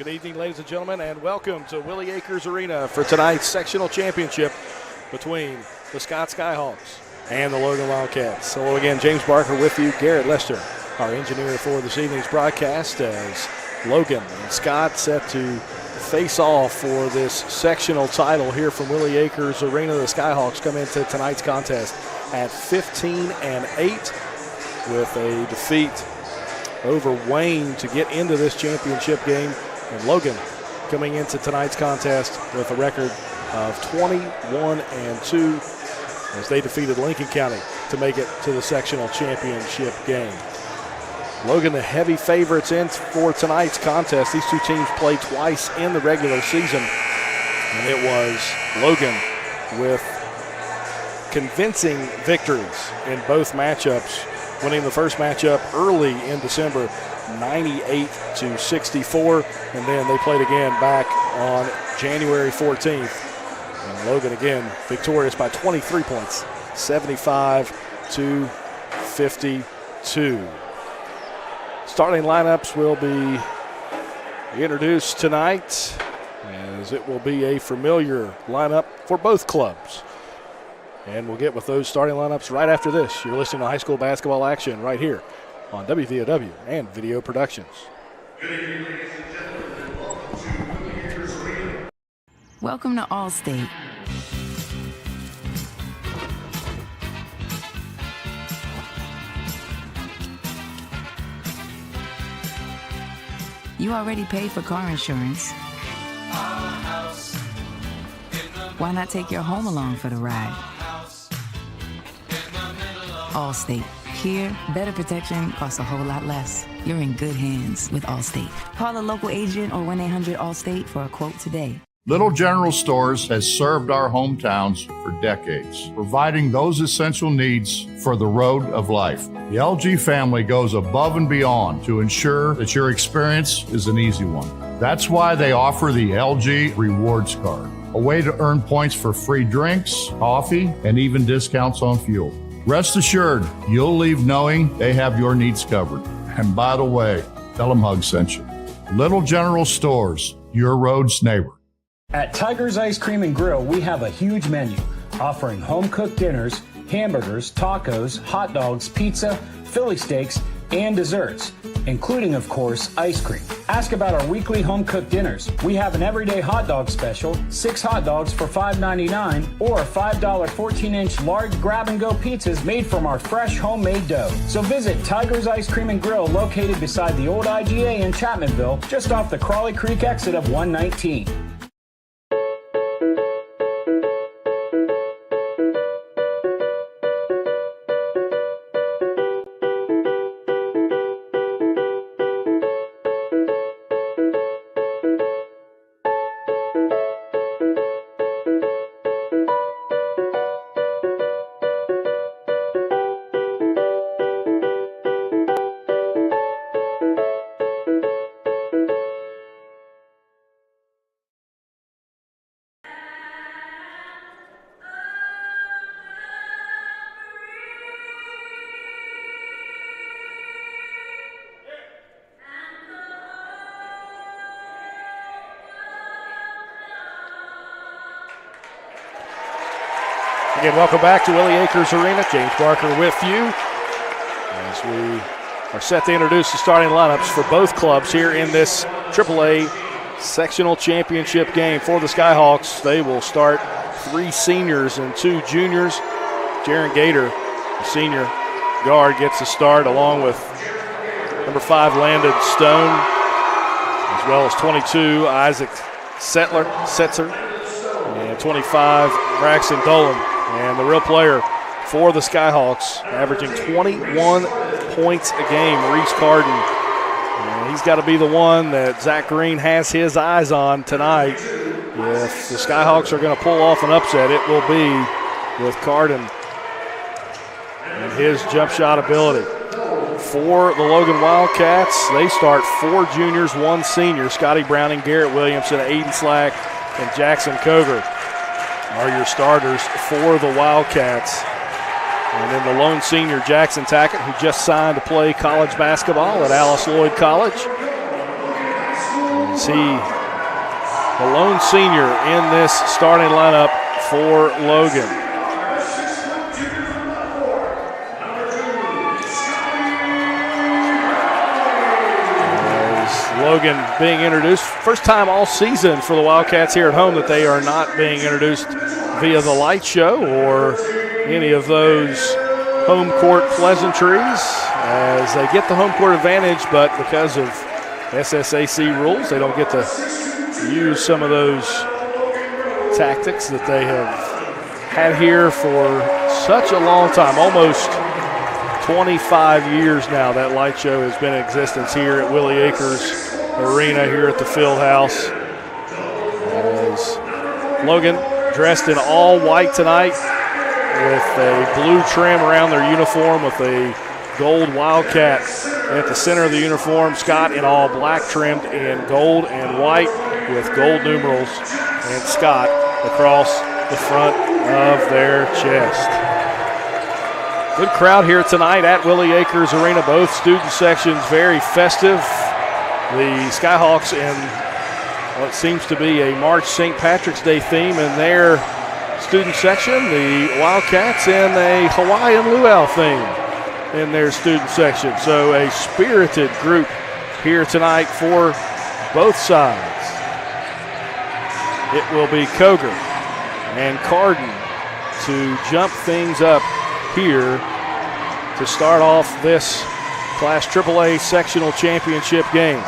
Good evening, ladies and gentlemen, and welcome to Willie Acres Arena for tonight's sectional championship between the Scott Skyhawks and the Logan Wildcats. Hello again, James Barker with you, Garrett Lester, our engineer for this evening's broadcast, as Logan and Scott set to face off for this sectional title here from Willie Acres Arena. The Skyhawks come into tonight's contest at 15-8 with a defeat over Wayne to get into this championship game. And Logan coming into tonight's contest with a record of 21-2 as they defeated Lincoln County to make it to the sectional championship game. Logan, the heavy favorites in for tonight's contest. These two teams played twice in the regular season, and it was Logan with convincing victories in both matchups, winning the first matchup early in December, 98-64, and then they played again back on January 14th. And Logan again victorious by 23 points, 75-52. Starting lineups will be introduced tonight, as it will be a familiar lineup for both clubs. And we'll get with those starting lineups right after this. You're listening to high school basketball action right here on WVOW and Video Productions. Good evening, ladies and gentlemen. Welcome to Willie Acres Arena. Welcome to Allstate. You already paid for car insurance. Why not take your home along for the ride? Allstate. Here, better protection costs a whole lot less. You're in good hands with Allstate. Call a local agent or 1-800-ALLSTATE for a quote today. Little General Stores has served our hometowns for decades, providing those essential needs for the road of life. The LG family goes above and beyond to ensure that your experience is an easy one. That's why they offer the LG Rewards Card, a way to earn points for free drinks, coffee, and even discounts on fuel. Rest assured, you'll leave knowing they have your needs covered. And by the way, tell them Hug sent you. Little General Stores, your road's neighbor. At Tiger's Ice Cream and Grill, we have a huge menu offering home-cooked dinners, hamburgers, tacos, hot dogs, pizza, Philly steaks, and desserts, including, of course, ice cream. Ask about our weekly home-cooked dinners. We have an everyday hot dog special, 6 hot dogs for $5.99, or $5 14-inch large grab-and-go pizzas made from our fresh homemade dough. So visit Tiger's Ice Cream and Grill, located beside the old IGA in Chapmanville, just off the Crawley Creek exit of 119. Again, welcome back to Willie Acres Arena. James Barker with you as we are set to introduce the starting lineups for both clubs here in this AAA sectional championship game. For the Skyhawks, they will start 3 seniors and 2 juniors. Jaron Gator, the senior guard, gets the start along with number 5 Landon Stone, as well as 22 Isaac Setzer, and 25 Braxton Dolan. And the real player for the Skyhawks, averaging 21 points a game, Reese Carden. And he's got to be the one that Zach Green has his eyes on tonight. If the Skyhawks are going to pull off an upset, it will be with Carden and his jump shot ability. For the Logan Wildcats, they start 4 juniors, 1 senior. Scotty Browning, Garrett Williamson, Aiden Slack, and Jackson Koger are your starters for the Wildcats. And then the lone senior, Jackson Tackett, who just signed to play college basketball at Alice Lloyd College. And as he, the lone senior in this starting lineup for Logan. As Logan being introduced, first time all season for the Wildcats here at home that they are not being introduced via the light show or any of those home court pleasantries, as they get the home court advantage, but because of SSAC rules, they don't get to use some of those tactics that they have had here for such a long time, almost 25 years now. That light show has been in existence here at Willie Acres Arena here at the field house. As Logan dressed in all white tonight with a blue trim around their uniform with a gold Wildcat at the center of the uniform. Scott in all black trimmed in gold and white with gold numerals, and Scott across the front of their chest. Good crowd here tonight at Willie Acres Arena. Both student sections very festive. The Skyhawks in what seems to be a March St. Patrick's Day theme in their student section. The Wildcats in a Hawaiian luau theme in their student section. So a spirited group here tonight for both sides. It will be Koger and Carden to jump things up here to start off this Class AAA sectional championship game.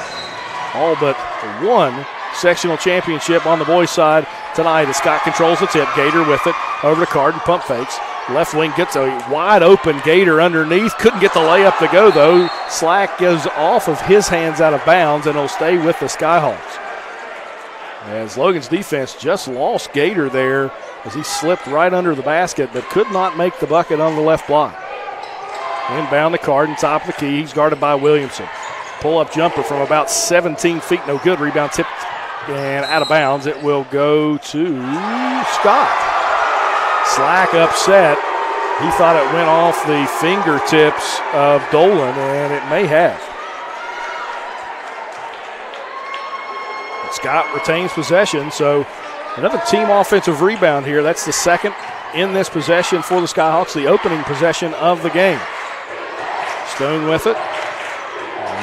All but one sectional championship on the boys' side tonight as Scott controls the tip. Gator with it over to Carden, pump fakes. Left wing gets a wide open Gator underneath. Couldn't get the layup to go though. Slack goes off of his hands out of bounds and it'll stay with the Skyhawks. As Logan's defense just lost Gator there as he slipped right under the basket but could not make the bucket on the left block. Inbound to Carden, top of the key. He's guarded by Williamson. Pull-up jumper from about 17 feet, no good. Rebound tipped and out of bounds. It will go to Scott. Slack upset. He thought it went off the fingertips of Dolan, and it may have. Scott retains possession, so another team offensive rebound here. That's the second in this possession for the Skyhawks, the opening possession of the game. Stone with it.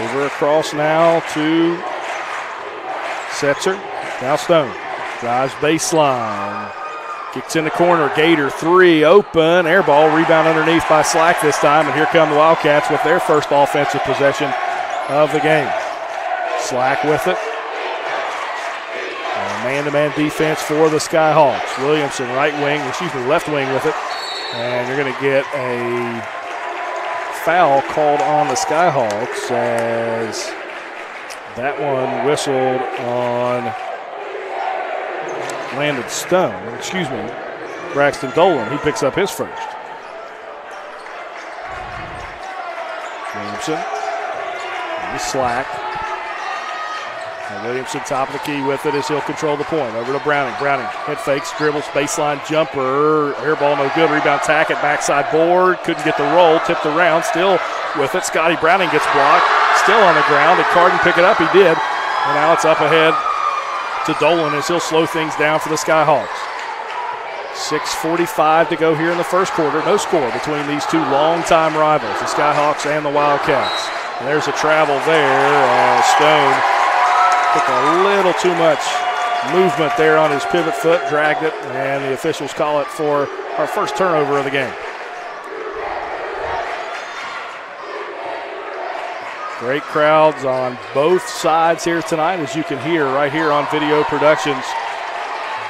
Over across now to Setzer. Now Stone. Drives baseline. Kicks in the corner. Gator three. Open. Air ball. Rebound underneath by Slack this time. And here come the Wildcats with their first offensive possession of the game. Slack with it. Man-to-man defense for the Skyhawks. Williamson left wing with it. And you're going to get a foul called on the Skyhawks as that one whistled on Braxton Dolan. He picks up his first. Williamson, Slack. And Williamson top of the key with it as he'll control the point. Over to Browning. Browning head fakes, dribbles, baseline jumper. Air ball no good. Rebound Tackett, backside board. Couldn't get the roll. Tipped around. Still with it. Scotty Browning gets blocked. Still on the ground. Did Carden pick it up? He did. And now it's up ahead to Dolan as he'll slow things down for the Skyhawks. 6:45 to go here in the first quarter. No score between these two longtime rivals, the Skyhawks and the Wildcats. And there's a travel there. Stone took a little too much movement there on his pivot foot, dragged it, and the officials call it for our first turnover of the game. Great crowds on both sides here tonight, as you can hear right here on Video Productions.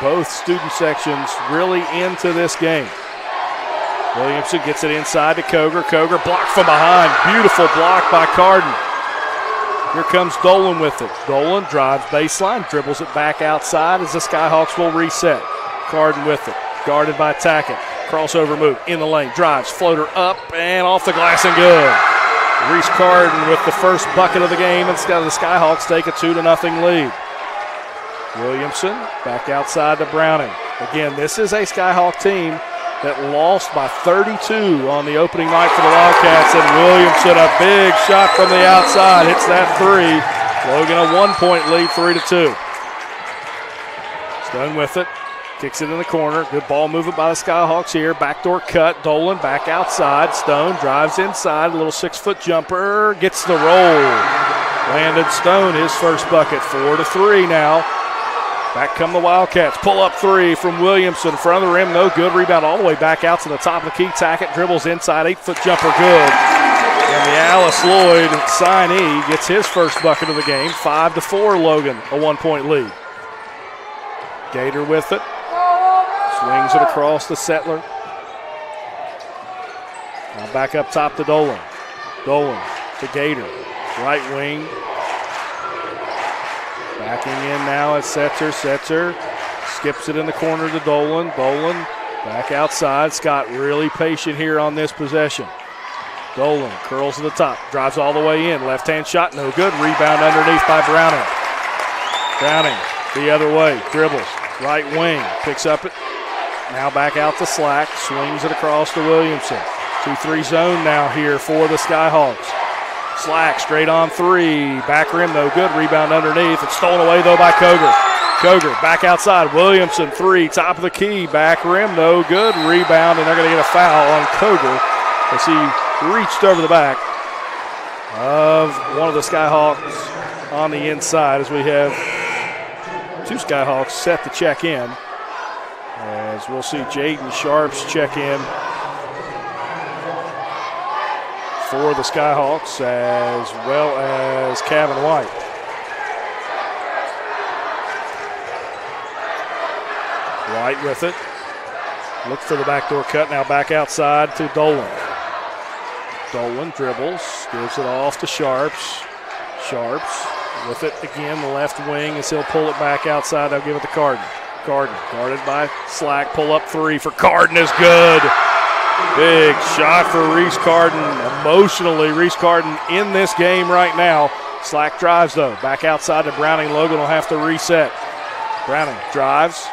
Both student sections really into this game. Williamson gets it inside to Koger. Koger blocked from behind. Beautiful block by Carden. Here comes Dolan with it. Dolan drives baseline, dribbles it back outside as the Skyhawks will reset. Carden with it, guarded by Tackett. Crossover move in the lane, drives, floater up and off the glass and good. Reese Carden with the first bucket of the game instead of the Skyhawks take a 2-0 lead. Williamson back outside to Browning. Again, this is a Skyhawk team that lost by 32 on the opening night for the Wildcats, and Williamson, a big shot from the outside, hits that three, Logan a 1-point lead, 3-2. Stone with it. Kicks it in the corner. Good ball movement by the Skyhawks here. Backdoor cut. Dolan back outside. Stone drives inside. A little 6-foot jumper. Gets the roll. Landon Stone, his first bucket. 4-3 now. Back come the Wildcats. Pull up three from Williamson. Front of the rim, no good. Rebound all the way back out to the top of the key. Tackett dribbles inside. 8-foot jumper, good. And the Alice Lloyd signee gets his first bucket of the game. 5-4 Logan, a 1-point lead. Gator with it. Swings it across to Settler. Now back up top to Dolan. Dolan to Gator. Right wing. Backing in now at Setzer. Setzer skips it in the corner to Dolan. Dolan back outside. Scott really patient here on this possession. Dolan curls to the top. Drives all the way in. Left-hand shot, no good. Rebound underneath by Browning. Browning the other way. Dribbles. Right wing. Picks up it. Now back out to Slack. Swings it across to Williamson. 2-3 zone now here for the Skyhawks. Slack straight on three. Back rim, no good. Rebound underneath. It's stolen away, though, by Koger. Koger back outside. Williamson, three. Top of the key. Back rim, no good. Rebound, and they're going to get a foul on Koger as he reached over the back of one of the Skyhawks on the inside as we have two Skyhawks set to check in. As we'll see Jaden Sharps check in for the Skyhawks, as well as Kevin White. White with it. Look for the backdoor cut. Now back outside to Dolan. Dolan dribbles, gives it off to Sharps. Sharps with it again, the left wing, as he'll pull it back outside. They'll give it to Carden. Carden guarded by Slack. Pull up three for Carden is good. Big shot for Reese Carden. Emotionally, Reese Carden in this game right now. Slack drives, though. Back outside to Browning. Logan will have to reset. Browning drives.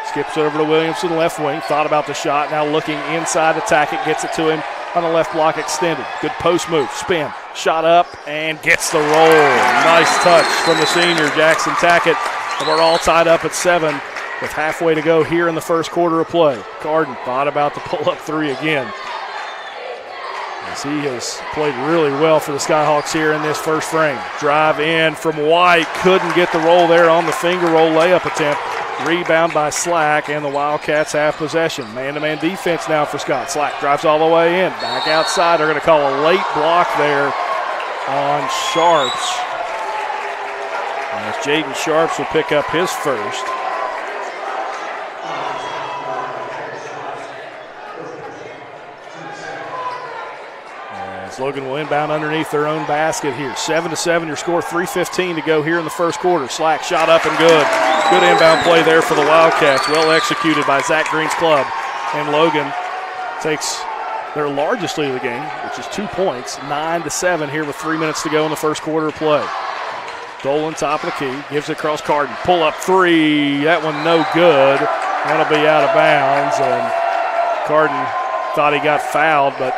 Skips it over to Williamson, left wing. Thought about the shot. Now looking inside to Tackett. Gets it to him on the left block extended. Good post move. Spin. Shot up and gets the roll. Nice touch from the senior, Jackson Tackett. And we're all tied up at 7 with halfway to go here in the first quarter of play. Carden thought about the pull-up three again, as he has played really well for the Skyhawks here in this first frame. Drive in from White. Couldn't get the roll there on the finger roll layup attempt. Rebound by Slack, and the Wildcats have possession. Man-to-man defense now for Scott. Slack drives all the way in. Back outside. They're going to call a late block there on Sharps, as Jaden Sharps will pick up his first. Logan will inbound underneath their own basket here. 7-7, your score, 3:15 to go here in the first quarter. Slack shot up and good. Good inbound play there for the Wildcats. Well executed by Zach Green's club. And Logan takes their largest lead of the game, which is 2 points, 9-7 here with 3 minutes to go in the first quarter of play. Dolan, top of the key, gives it across Carden. Pull up three. That one no good. That'll be out of bounds. And Carden thought he got fouled, but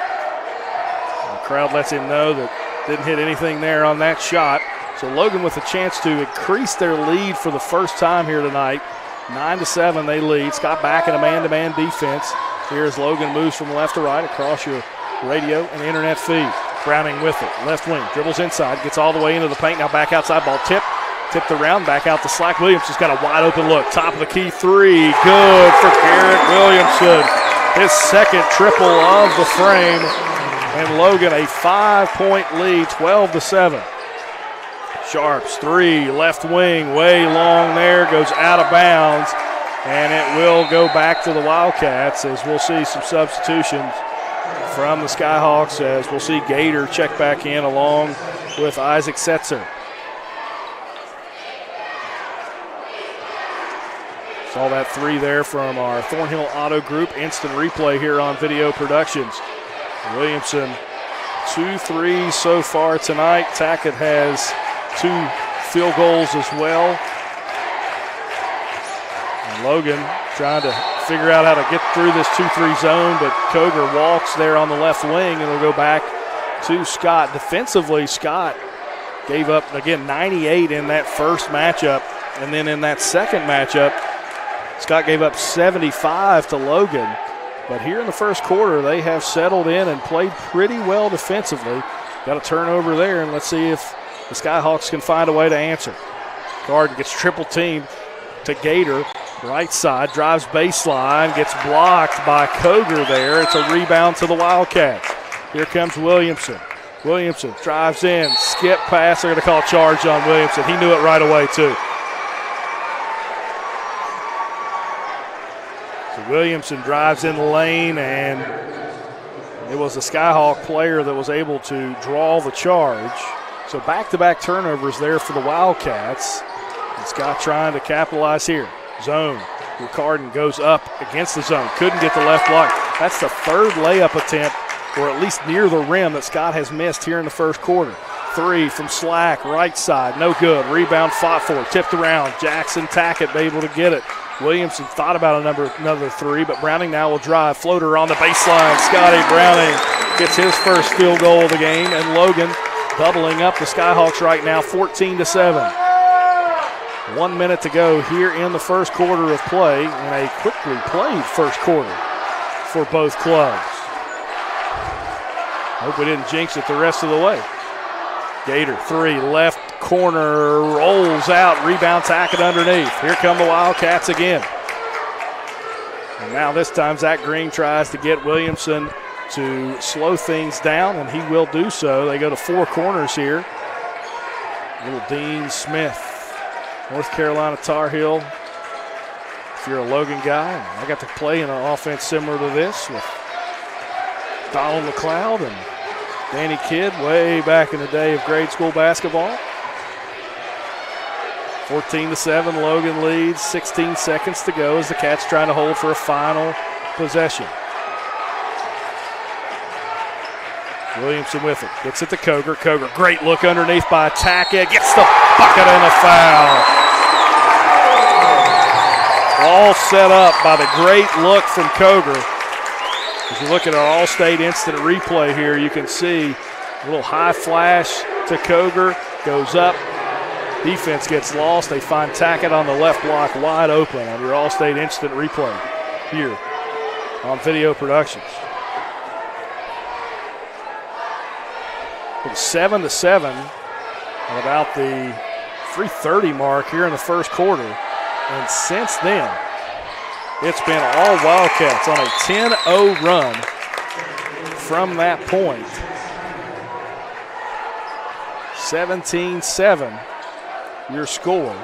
crowd lets him know that didn't hit anything there on that shot. So Logan with a chance to increase their lead for the first time here tonight. 9-7 they lead. Scott back in a man-to-man defense. Here as Logan moves from left to right across your radio and internet feed. Browning with it. Left wing. Dribbles inside. Gets all the way into the paint. Now back outside. Ball tipped. Tipped around. Back out to Slack. Williams has got a wide open look. Top of the key three. Good for Garrett Williamson. His second triple of the frame. And Logan a 5-point lead, 12-7. Sharps, three, left wing, way long there, goes out of bounds, and it will go back to the Wildcats as we'll see some substitutions from the Skyhawks, as we'll see Gator check back in along with Isaac Setzer. Saw that three there from our Thornhill Auto Group. Instant replay here on Video Productions. Williamson, 2 3 so far tonight. Tackett has 2 field goals as well. And Logan trying to figure out how to get through this 2-3 zone, but Koger walks there on the left wing, and it'll go back to Scott. Defensively, Scott Gave up, again, 98 in that first matchup. And then in that second matchup, Scott gave up 75 to Logan. But here in the first quarter, they have settled in and played pretty well defensively. Got a turnover there, and let's see if the Skyhawks can find a way to answer. Garden gets triple teamed to Gator. Right side, drives baseline, gets blocked by Koger there. It's a rebound to the Wildcats. Here comes Williamson. Williamson drives in, skip pass. They're going to call a charge on Williamson. He knew it right away, too. So Williamson drives in the lane, and it was a Skyhawk player that was able to draw the charge. So back-to-back turnovers there for the Wildcats. And Scott trying to capitalize here. Zone. Ricarden goes up against the zone. Couldn't get the left block. That's the third layup attempt, or at least near the rim, that Scott has missed here in the first quarter. Three from Slack, right side, no good. Rebound fought for, tipped around. Jackson Tackett able to get it. Williamson thought about another three, but Browning now will drive. Floater on the baseline. Scotty Browning gets his first field goal of the game, and Logan doubling up the Skyhawks right now, 14-7. 1 minute to go here in the first quarter of play, and a quickly played first quarter for both clubs. Hope we didn't jinx it the rest of the way. Gator, three, left corner, rolls out, rebound, Tackett underneath. Here come the Wildcats again. And now this time Zach Green tries to get Williamson to slow things down, and he will do so. They go to four corners here. Little Dean Smith, North Carolina Tar Heel. If you're a Logan guy, I got to play in an offense similar to this with Donald McLeod and Danny Kidd way back in the day of grade school basketball. 14-7, Logan leads, 16 seconds to go as the Cats trying to hold for a final possession. Williamson with it, gets it to Koger. Koger, great look underneath by Tackett, gets the bucket and a foul. All set up by the great look from Koger. If you look at our All-State instant replay here, you can see a little high flash to Koger, goes up, defense gets lost. They find Tackett on the left block wide open on your All-State instant replay here on Video Productions. It's 7-7 at about the 3:30 mark here in the first quarter. And since then, it's been all Wildcats on a 10-0 run from that point. 17-7, your score.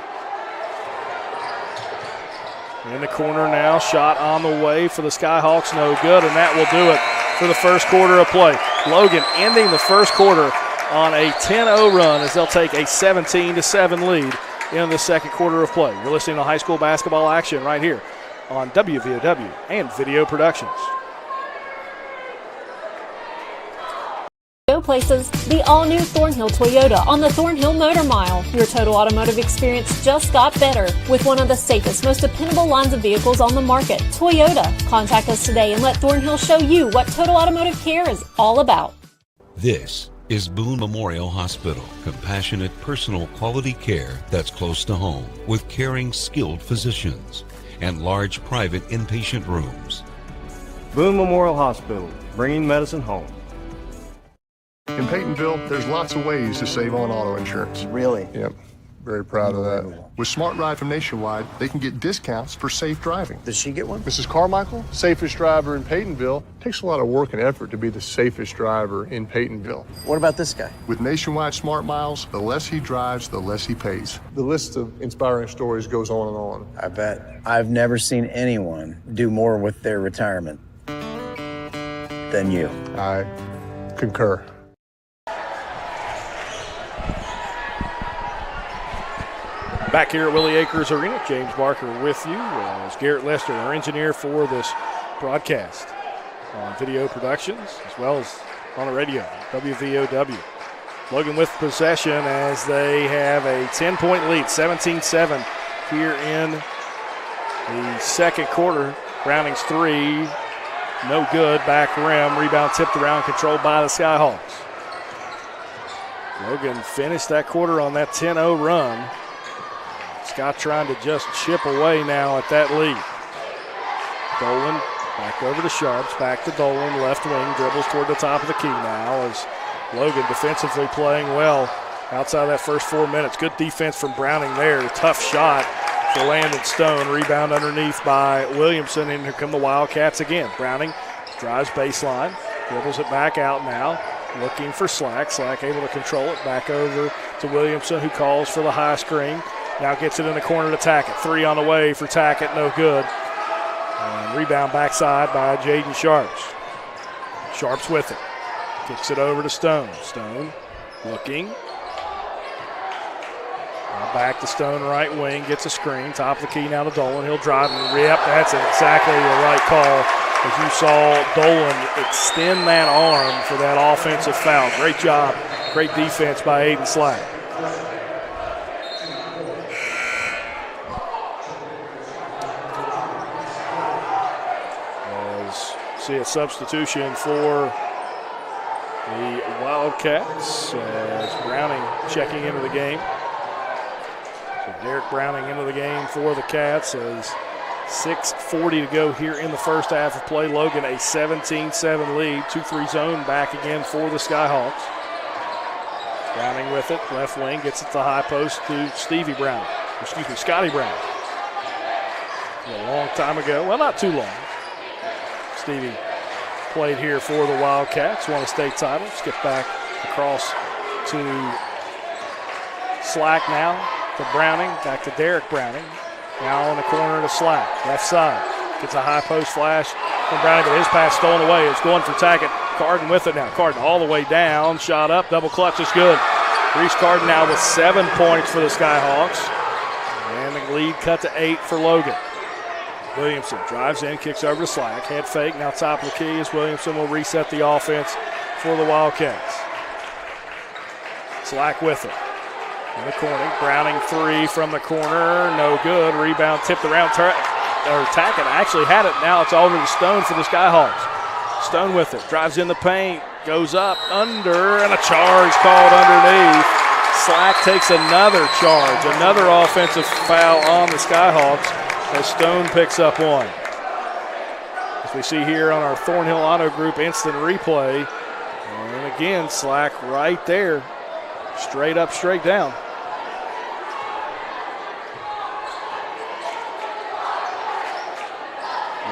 In the corner now, shot on the way for the Skyhawks, no good, and that will do it for the first quarter of play. Logan ending the first quarter on a 10-0 run as they'll take a 17-7 lead in the second quarter of play. You're listening to high school basketball action right here on WVOW and Video Productions. Go places, the all-new Thornhill Toyota on the Thornhill Motor Mile. Your total automotive experience just got better with one of the safest, most dependable lines of vehicles on the market, Toyota. Contact us today and let Thornhill show you what total automotive care is all about. This is Boone Memorial Hospital. Compassionate, personal, quality care that's close to home with caring, skilled physicians and large private inpatient rooms. Boone Memorial Hospital, bringing medicine home. In Peytonville, there's lots of ways to save on auto insurance. Really? Yep, very proud of that. With Smart Ride from Nationwide, they can get discounts for safe driving. Does she get one? Mrs. Carmichael, safest driver in Peytonville, takes a lot of work and effort to be the safest driver in Peytonville. What about this guy? With Nationwide Smart Miles, the less he drives, the less he pays. The list of inspiring stories goes on and on. I bet. I've never seen anyone do more with their retirement than you. I concur. Back here at Willie Acres Arena, James Barker with you as Garrett Lester, our engineer for this broadcast on Video Productions as well as on the radio, WVOW. Logan with possession as they have a 10-point lead, 17-7 here in the second quarter. Browning's three, no good, back rim, rebound tipped around, controlled by the Skyhawks. Logan finished that quarter on that 10-0 run. Scott trying to just chip away now at that lead. Dolan back over to Sharps, back to Dolan, left wing, dribbles toward the top of the key now as Logan defensively playing well outside of that first 4 minutes. Good defense from Browning there. Tough shot for Landon Stone. Rebound underneath by Williamson, and here come the Wildcats again. Browning drives baseline, dribbles it back out now, looking for Slack. Slack able to control it back over to Williamson, who calls for the high screen. Now gets it in the corner to Tackett. 3 on the way for Tackett, no good. And rebound backside by Jaden Sharps. Sharps with it. Kicks it over to Stone. Stone looking. Now back to Stone, right wing, gets a screen. Top of the key now to Dolan. He'll drive and rip. That's exactly the right call. As you saw Dolan extend that arm for that offensive foul. Great job. Great defense by Aiden Slack. See a substitution for the Wildcats as Browning checking into the game. So Derek Browning into the game for the Cats as 6:40 to go here in the first half of play. Logan a 17-7 lead. 2-3 zone back again for the Skyhawks. Browning with it, left wing, gets it to the high post to Scotty Brown. A long time ago, well, not too long. Stevie played here for the Wildcats, won a state title. Skip back across to Slack now, to Browning, back to Derek Browning. Now on the corner to Slack, left side. Gets a high post flash from Browning, but his pass stolen away. It's going for Tackett. Carden with it now. Carden all the way down, shot up, double clutch is good. Reese Carden now with 7 points for the Skyhawks. And the lead cut to 8 for Logan. Williamson drives in, kicks over to Slack. Head fake, now top of the key as Williamson will reset the offense for the Wildcats. Slack with it. In the corner, Browning 3 from the corner, no good. Rebound tipped around, Tackett actually had it. Now it's over to Stone for the Skyhawks. Stone with it, drives in the paint, goes up, under, and a charge called underneath. Slack takes another charge, another offensive foul on the Skyhawks, as Stone picks up one. As we see here on our Thornhill Auto Group instant replay. And again, Slack right there. Straight up, straight down.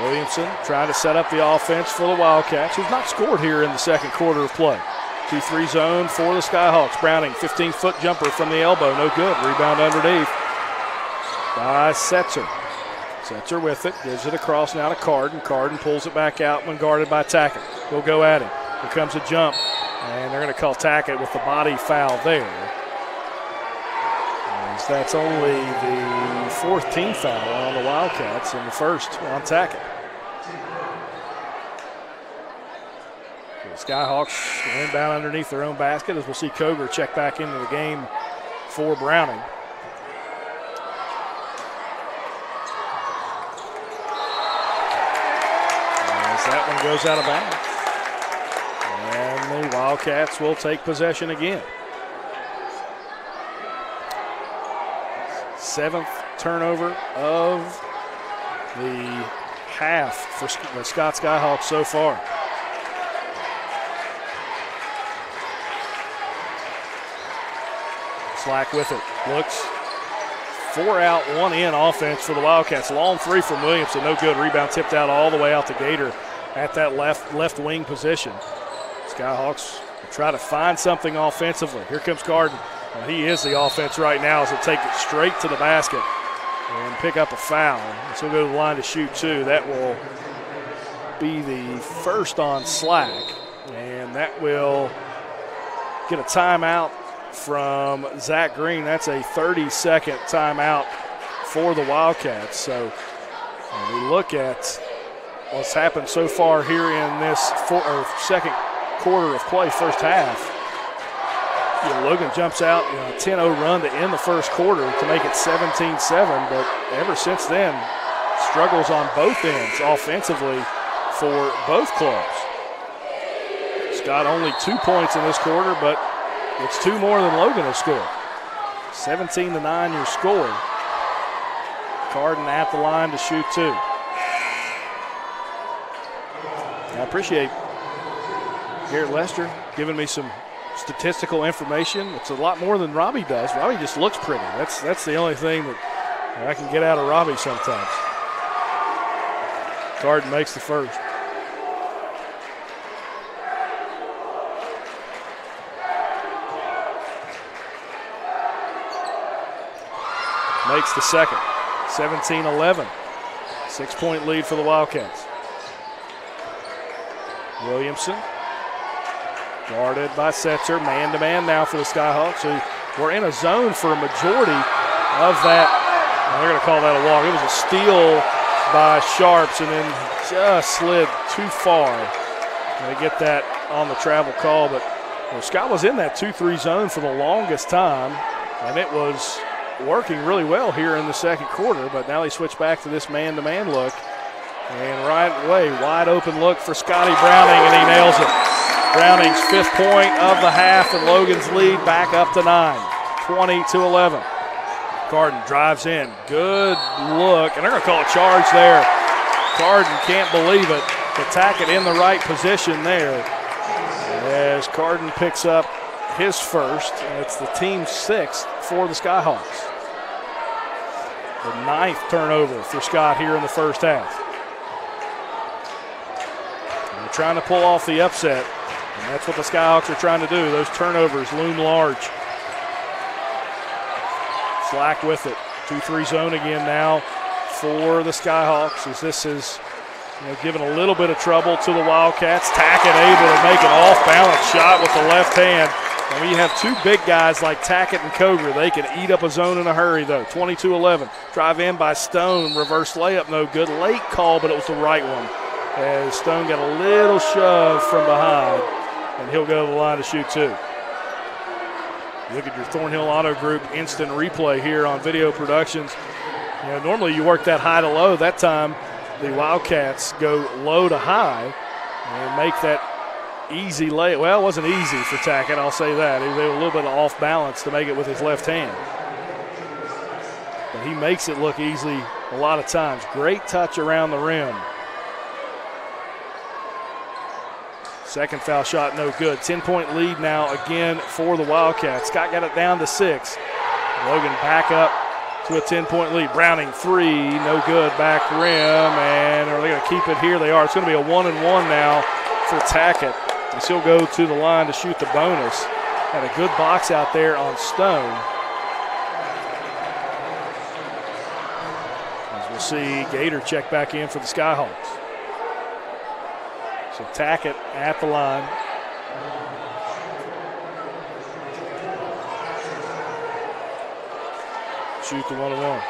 Williamson trying to set up the offense for the Wildcats, who've not scored here in the second quarter of play. 2-3 zone for the Skyhawks. Browning, 15-foot jumper from the elbow, no good. Rebound underneath by Setzer. Setzer with it, gives it across now to Carden. Carden pulls it back out when guarded by Tackett. He'll go at him. Here comes a jump, and they're going to call Tackett with the body foul there. As that's only the 4th team foul on the Wildcats and the first on Tackett. The Skyhawks inbound underneath their own basket as we'll see Koger check back into the game for Browning. That one goes out of bounds. And the Wildcats will take possession again. 7th turnover of the half for the Scott Skyhawks so far. Slack with it. Looks 4 out, 1 in offense for the Wildcats. Long 3 from Williamson. No good. Rebound tipped out all the way out to Gator at that left wing position. Skyhawks try to find something offensively. Here comes Carden. Well, he is the offense right now as he'll take it straight to the basket and pick up a foul. So he'll go to the line to shoot 2. That will be the first on Slack. And that will get a timeout from Zach Green. That's a 30-second timeout for the Wildcats. So we look at what's happened so far here in this second quarter of play, first half. Logan jumps out a 10-0 run to end the first quarter to make it 17-7, but ever since then, struggles on both ends offensively for both clubs. Scott only 2 points in this quarter, but It's 2 more than Logan has scored. 17-9 your score. Carden at the line to shoot 2. I appreciate Garrett Lester giving me some statistical information. It's a lot more than Robbie does. Robbie just looks pretty. That's the only thing that I can get out of Robbie sometimes. Carden makes the first. Makes the second. 17-11. 6-point lead for the Wildcats. Williamson guarded by Setzer. Man-to-man now for the Skyhawks, who were in a zone for a majority of that. They're going to call that a walk. It was a steal by Sharps and then just slid too far. They get that on the travel call, but Scott was in that 2-3 zone for the longest time, and it was working really well here in the second quarter, but now they switch back to this man-to-man look. And right away, wide open look for Scotty Browning, and he nails it. Browning's 5th point of the half, and Logan's lead back up to 9, 20-11. Carden drives in. Good look, and they're going to call a charge there. Carden can't believe it. To tack it in the right position there. As Carden picks up his first, and it's the team's 6th for the Skyhawks. The 9th turnover for Scott here in the first half. And they're trying to pull off the upset, and that's what the Skyhawks are trying to do. Those turnovers loom large. Slack with it. 2-3 zone again now for the Skyhawks, as this is given a little bit of trouble to the Wildcats. Tackett able to make an off-balance shot with the left hand. And when you have 2 big guys like Tackett and Coger, they can eat up a zone in a hurry, though. 22-11. Drive in by Stone. Reverse layup, no good. Late call, but it was the right one. As Stone got a little shove from behind, and he'll go to the line to shoot 2. Look at your Thornhill Auto Group instant replay here on Video Productions. Normally you work that high to low. That time the Wildcats go low to high and make that easy layup. Well, it wasn't easy for Tackett, I'll say that. He was a little bit off balance to make it with his left hand. But he makes it look easy a lot of times. Great touch around the rim. Second foul shot, no good. 10-point lead now again for the Wildcats. Scott got it down to 6. Logan back up to a 10-point lead. Browning 3, no good. Back rim, and are they going to keep it here? They are. It's going to be a 1-and-1 now for Tackett. And he'll go to the line to shoot the bonus. Had a good box out there on Stone. As we'll see Gator check back in for the Skyhawks. So Tackett at the line. Shoot the 1-and-1.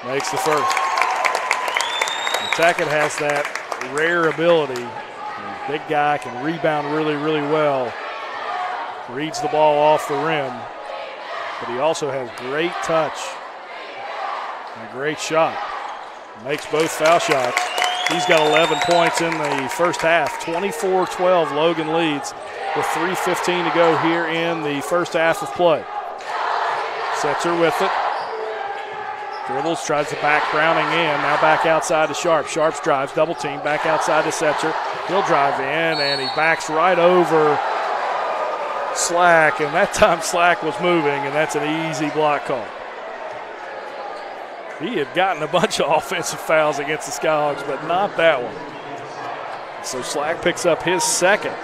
Makes the first. And Tackett has that rare ability. Big guy can rebound really, really well. Reads the ball off the rim, but he also has great touch and a great shot. Makes both foul shots. He's got 11 points in the first half. 24-12, Logan leads with 3:15 to go here in the first half of play. Setzer with it. Dribbles, tries to back Browning in. Now back outside to Sharps. Sharps drives, double team, back outside to Setzer. He'll drive in, and he backs right over Slack, and that time Slack was moving, and that's an easy block call. He had gotten a bunch of offensive fouls against the Skyhawks, but not that one. So Slack picks up his second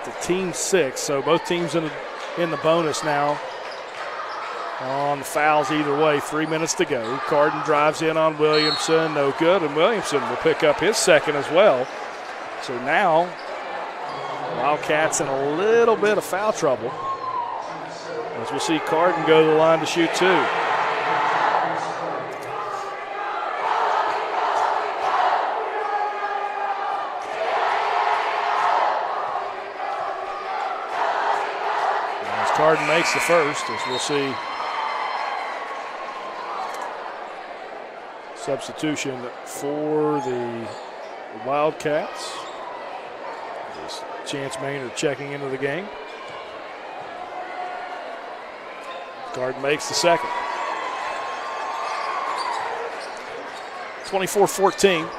to team 6. So both teams in the bonus now on the fouls either way. 3 minutes to go. Carden drives in on Williamson, no good, and Williamson will pick up his second as well. So now Wildcats in a little bit of foul trouble, as we'll see Carden go to the line to shoot 2. As Carden makes the first, as we'll see Substitution for the Wildcats. Chance Maynard checking into the game. Garden makes the second. 24-14.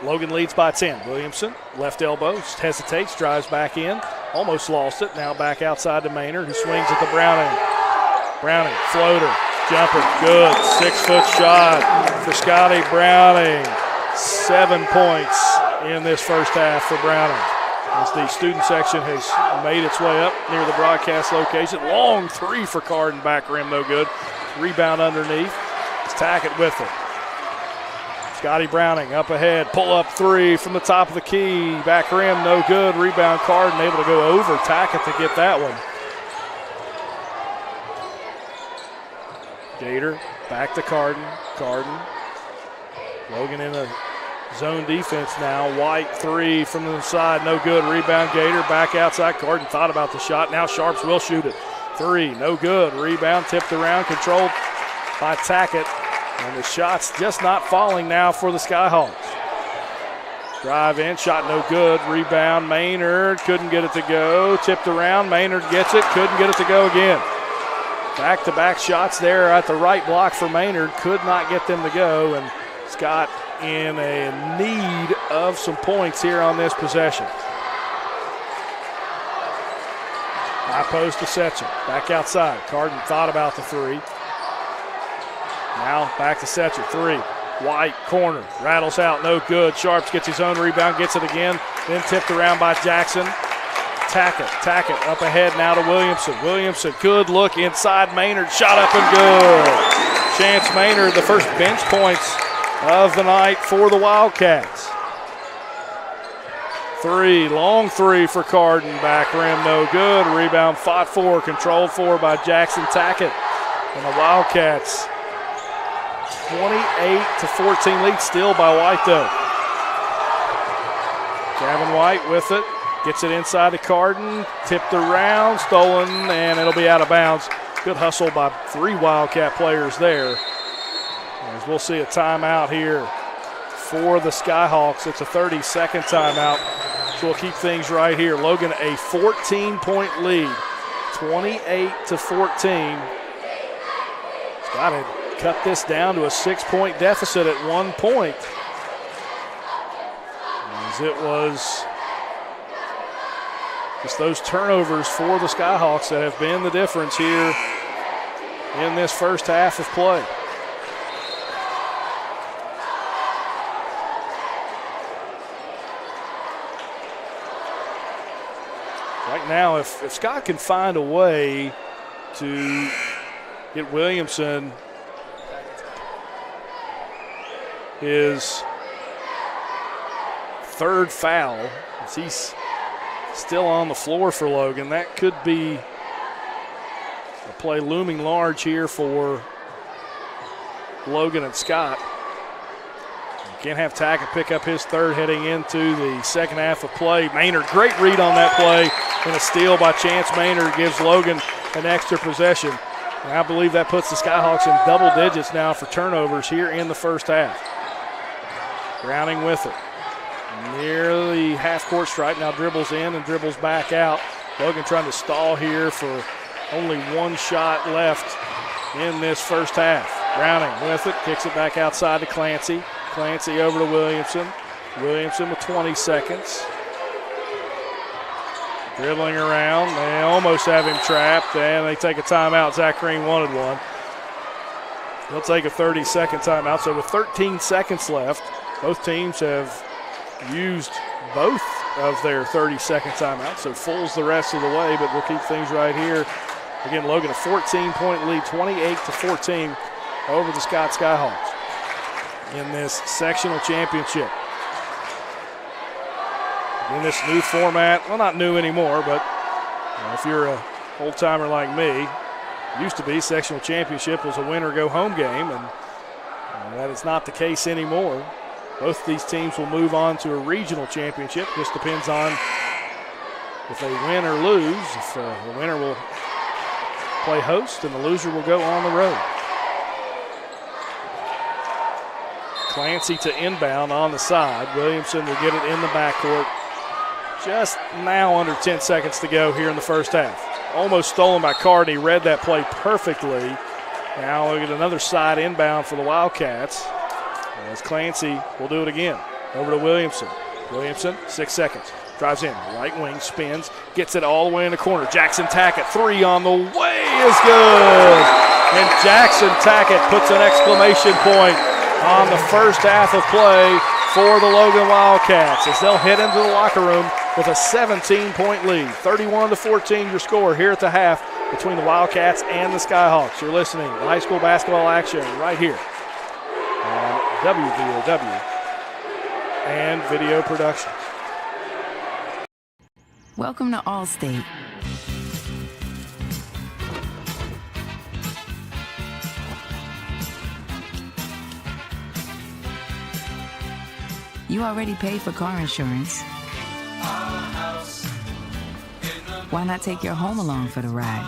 Logan leads by 10. Williamson, left elbow, hesitates, drives back in. Almost lost it. Now back outside to Maynard, who swings at the Browning. Browning, floater, jumper, good. 6-foot shot for Scotty Browning. 7 points in this first half for Browning. As the student section has made its way up near the broadcast location. Long three for Carden, back rim, no good. Rebound underneath. It's Tackett with it. Scotty Browning up ahead, pull up three from the top of the key. Back rim, no good. Rebound Carden, able to go over Tackett to get that one. Gator back to Carden. Carden. Logan in a zone defense now. White three from the side, no good. Rebound Gator, back outside. Carden thought about the shot. Now Sharps will shoot it. Three, no good. Rebound tipped around, controlled by Tackett. And the shot's just not falling now for the Skyhawks. Drive in, shot no good. Rebound, Maynard couldn't get it to go. Tipped around, Maynard gets it, couldn't get it to go again. Back-to-back shots there at the right block for Maynard, could not get them to go. And Scott in a need of some points here on this possession. High post to Setzer, back outside. Carden thought about the three. Now back to Setzer, three. White, corner, rattles out, no good. Sharps gets his own rebound, gets it again, then tipped around by Jackson. Tackett up ahead now to Williamson. Williamson, good look inside Maynard, shot up and good. Chance Maynard, the first bench points of the night for the Wildcats. Three, long three for Carden, back rim, no good. Rebound fought for, controlled for by Jackson Tackett. And the Wildcats 28-14 lead, still by White though. Gavin White with it, gets it inside to Carden, tipped around, stolen, and it'll be out of bounds. Good hustle by three Wildcat players there. As we'll see a timeout here for the Skyhawks. It's a 30-second timeout, so we'll keep things right here. Logan a 14-point lead, 28-14. Got it. Cut this down to a 6-point deficit at 1 point. As it was just those turnovers for the Skyhawks that have been the difference here in this first half of play. Right now, if Scott can find a way to get Williamson his third foul, as he's still on the floor for Logan, that could be a play looming large here for Logan and Scott. You can't have Tackett pick up his third heading into the second half of play. Maynard, great read on that play, and a steal by Chance Maynard gives Logan an extra possession. And I believe that puts the Skyhawks in double digits now for turnovers here in the first half. Browning with it. Nearly half-court stripe, now dribbles in and dribbles back out. Logan trying to stall here for only one shot left in this first half. Browning with it, kicks it back outside to Clancy. Clancy over to Williamson. Williamson with 20 seconds. Dribbling around, they almost have him trapped, and they take a timeout. Zach Green wanted one. They'll take a 30-second timeout, so with 13 seconds left, both teams have used both of their 30-second timeouts, so fulls the rest of the way, but we'll keep things right here. Again, Logan, a 14-point lead, 28-14 over the Scott Skyhawks in this sectional championship. In this new format, well, not new anymore, but if you're a old-timer like me, used to be sectional championship was a win-or-go-home game, and that is not the case anymore. Both these teams will move on to a regional championship. Just depends on if they win or lose. If the winner will play host and the loser will go on the road. Clancy to inbound on the side. Williamson will get it in the backcourt. Just now under 10 seconds to go here in the first half. Almost stolen by Carden. He read that play perfectly. Now we'll get another side inbound for the Wildcats. As Clancy will do it again. Over to Williamson. Williamson, 6 seconds. Drives in, right wing, spins, gets it all the way in the corner. Jackson Tackett, three on the way is good. And Jackson Tackett puts an exclamation point on the first half of play for the Logan Wildcats as they'll head into the locker room with a 17-point lead. 31-14 your score here at the half between the Wildcats and the Skyhawks. You're listening to high school basketball action right here on WVOW and Video Productions. Welcome to Allstate. You already paid for car insurance. Why not take your home along for the ride?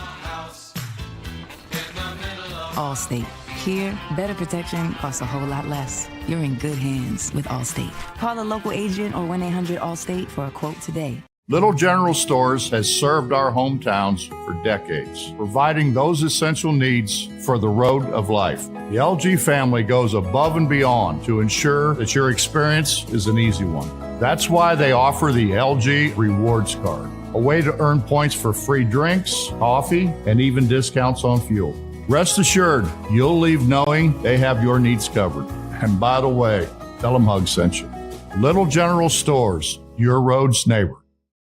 Allstate. Here, better protection costs a whole lot less. You're in good hands with Allstate. Call a local agent or 1-800-ALLSTATE for a quote today. Little General Stores has served our hometowns for decades, providing those essential needs for the road of life. The LG family goes above and beyond to ensure that your experience is an easy one. That's why they offer the LG Rewards Card, a way to earn points for free drinks, coffee, and even discounts on fuel. Rest assured, you'll leave knowing they have your needs covered. And by the way, tell them Hug sent you. Little General Stores, your road's neighbor.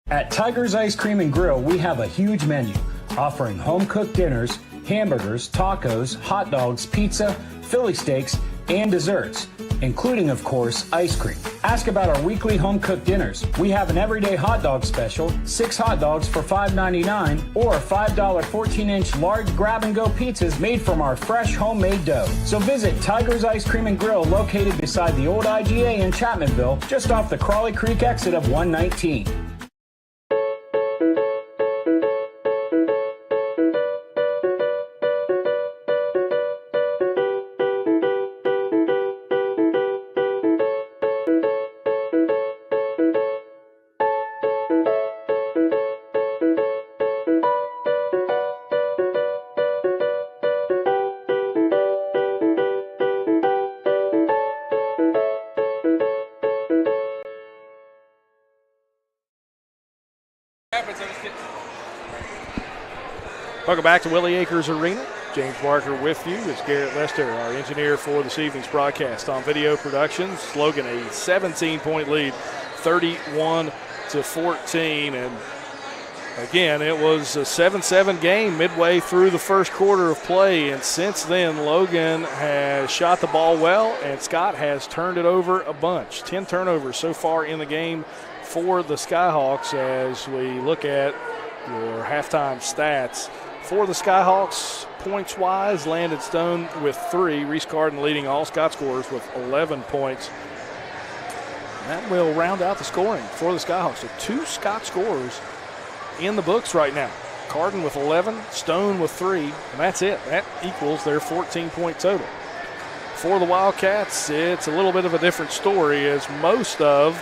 At Tiger's Ice Cream and Grill, we have a huge menu offering home-cooked dinners, hamburgers, tacos, hot dogs, pizza, Philly steaks, and desserts, including, of course, ice cream. Ask about our weekly home-cooked dinners. We have an everyday hot dog special, 6 hot dogs for $5.99, or $5 14-inch large grab-and-go pizzas made from our fresh homemade dough. So visit Tiger's Ice Cream and Grill, located beside the old IGA in Chapmanville, just off the Crawley Creek exit of 119. Welcome back to Willie Acres Arena. James Barker with you. It's Garrett Lester, our engineer for this evening's broadcast on Video Productions. Logan a 17-point lead, 31-14. And again, it was a 7-7 game midway through the first quarter of play. And since then, Logan has shot the ball well, and Scott has turned it over a bunch. 10 turnovers so far in the game for the Skyhawks as we look at your halftime stats. For the Skyhawks, points-wise, Landon Stone with 3. Reese Carden leading all Scott scorers with 11 points. That will round out the scoring for the Skyhawks. So 2 Scott scorers in the books right now. Carden with 11, Stone with 3, and that's it. That equals their 14-point total. For the Wildcats, it's a little bit of a different story as most of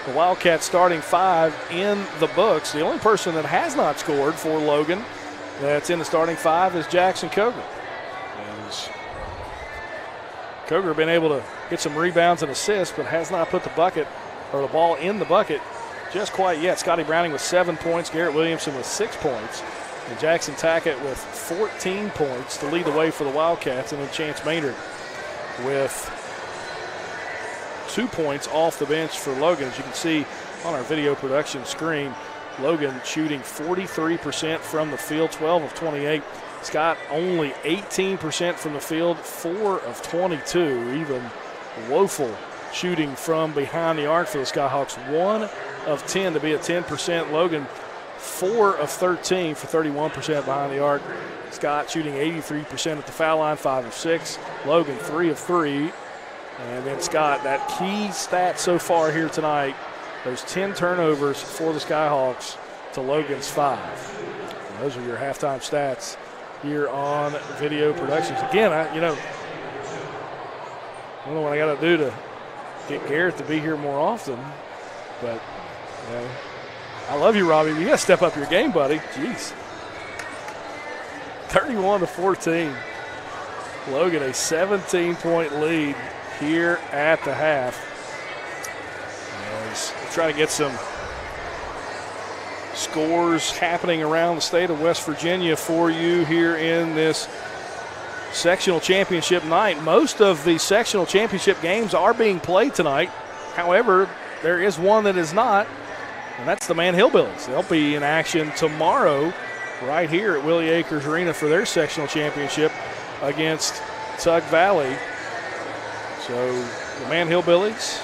the Wildcats starting 5 in the books. The only person that has not scored for Logan that's in the starting 5 is Jackson Coger. As Coger been able to get some rebounds and assists, but has not put the bucket or the ball in the bucket just quite yet. Scotty Browning with 7 points, Garrett Williamson with 6 points, and Jackson Tackett with 14 points to lead the way for the Wildcats, and then Chance Maynard with 2 points off the bench for Logan. As you can see on our video production screen, Logan shooting 43% from the field, 12 of 28. Scott only 18% from the field, 4 of 22. Even woeful shooting from behind the arc for the Skyhawks, 1 of 10 to be at 10%. Logan 4 of 13 for 31% behind the arc. Scott shooting 83% at the foul line, 5 of 6. Logan 3 of 3. And then Scott, that key stat so far here tonight, those 10 turnovers for the Skyhawks to Logan's 5. And those are your halftime stats here on Video Productions. Again, I don't know what I got to do to get Garrett to be here more often. But, you know, I love you, Robbie. You got to step up your game, buddy. Jeez. 31-14. Logan, a 17-point lead here at the half. As we try to get some scores happening around the state of West Virginia for you here in this sectional championship night. Most of the sectional championship games are being played tonight. However, there is one that is not, and that's the Man Hillbillies. They'll be in action tomorrow right here at Willie Akers Arena for their sectional championship against Tug Valley. So the Man Hillbillies,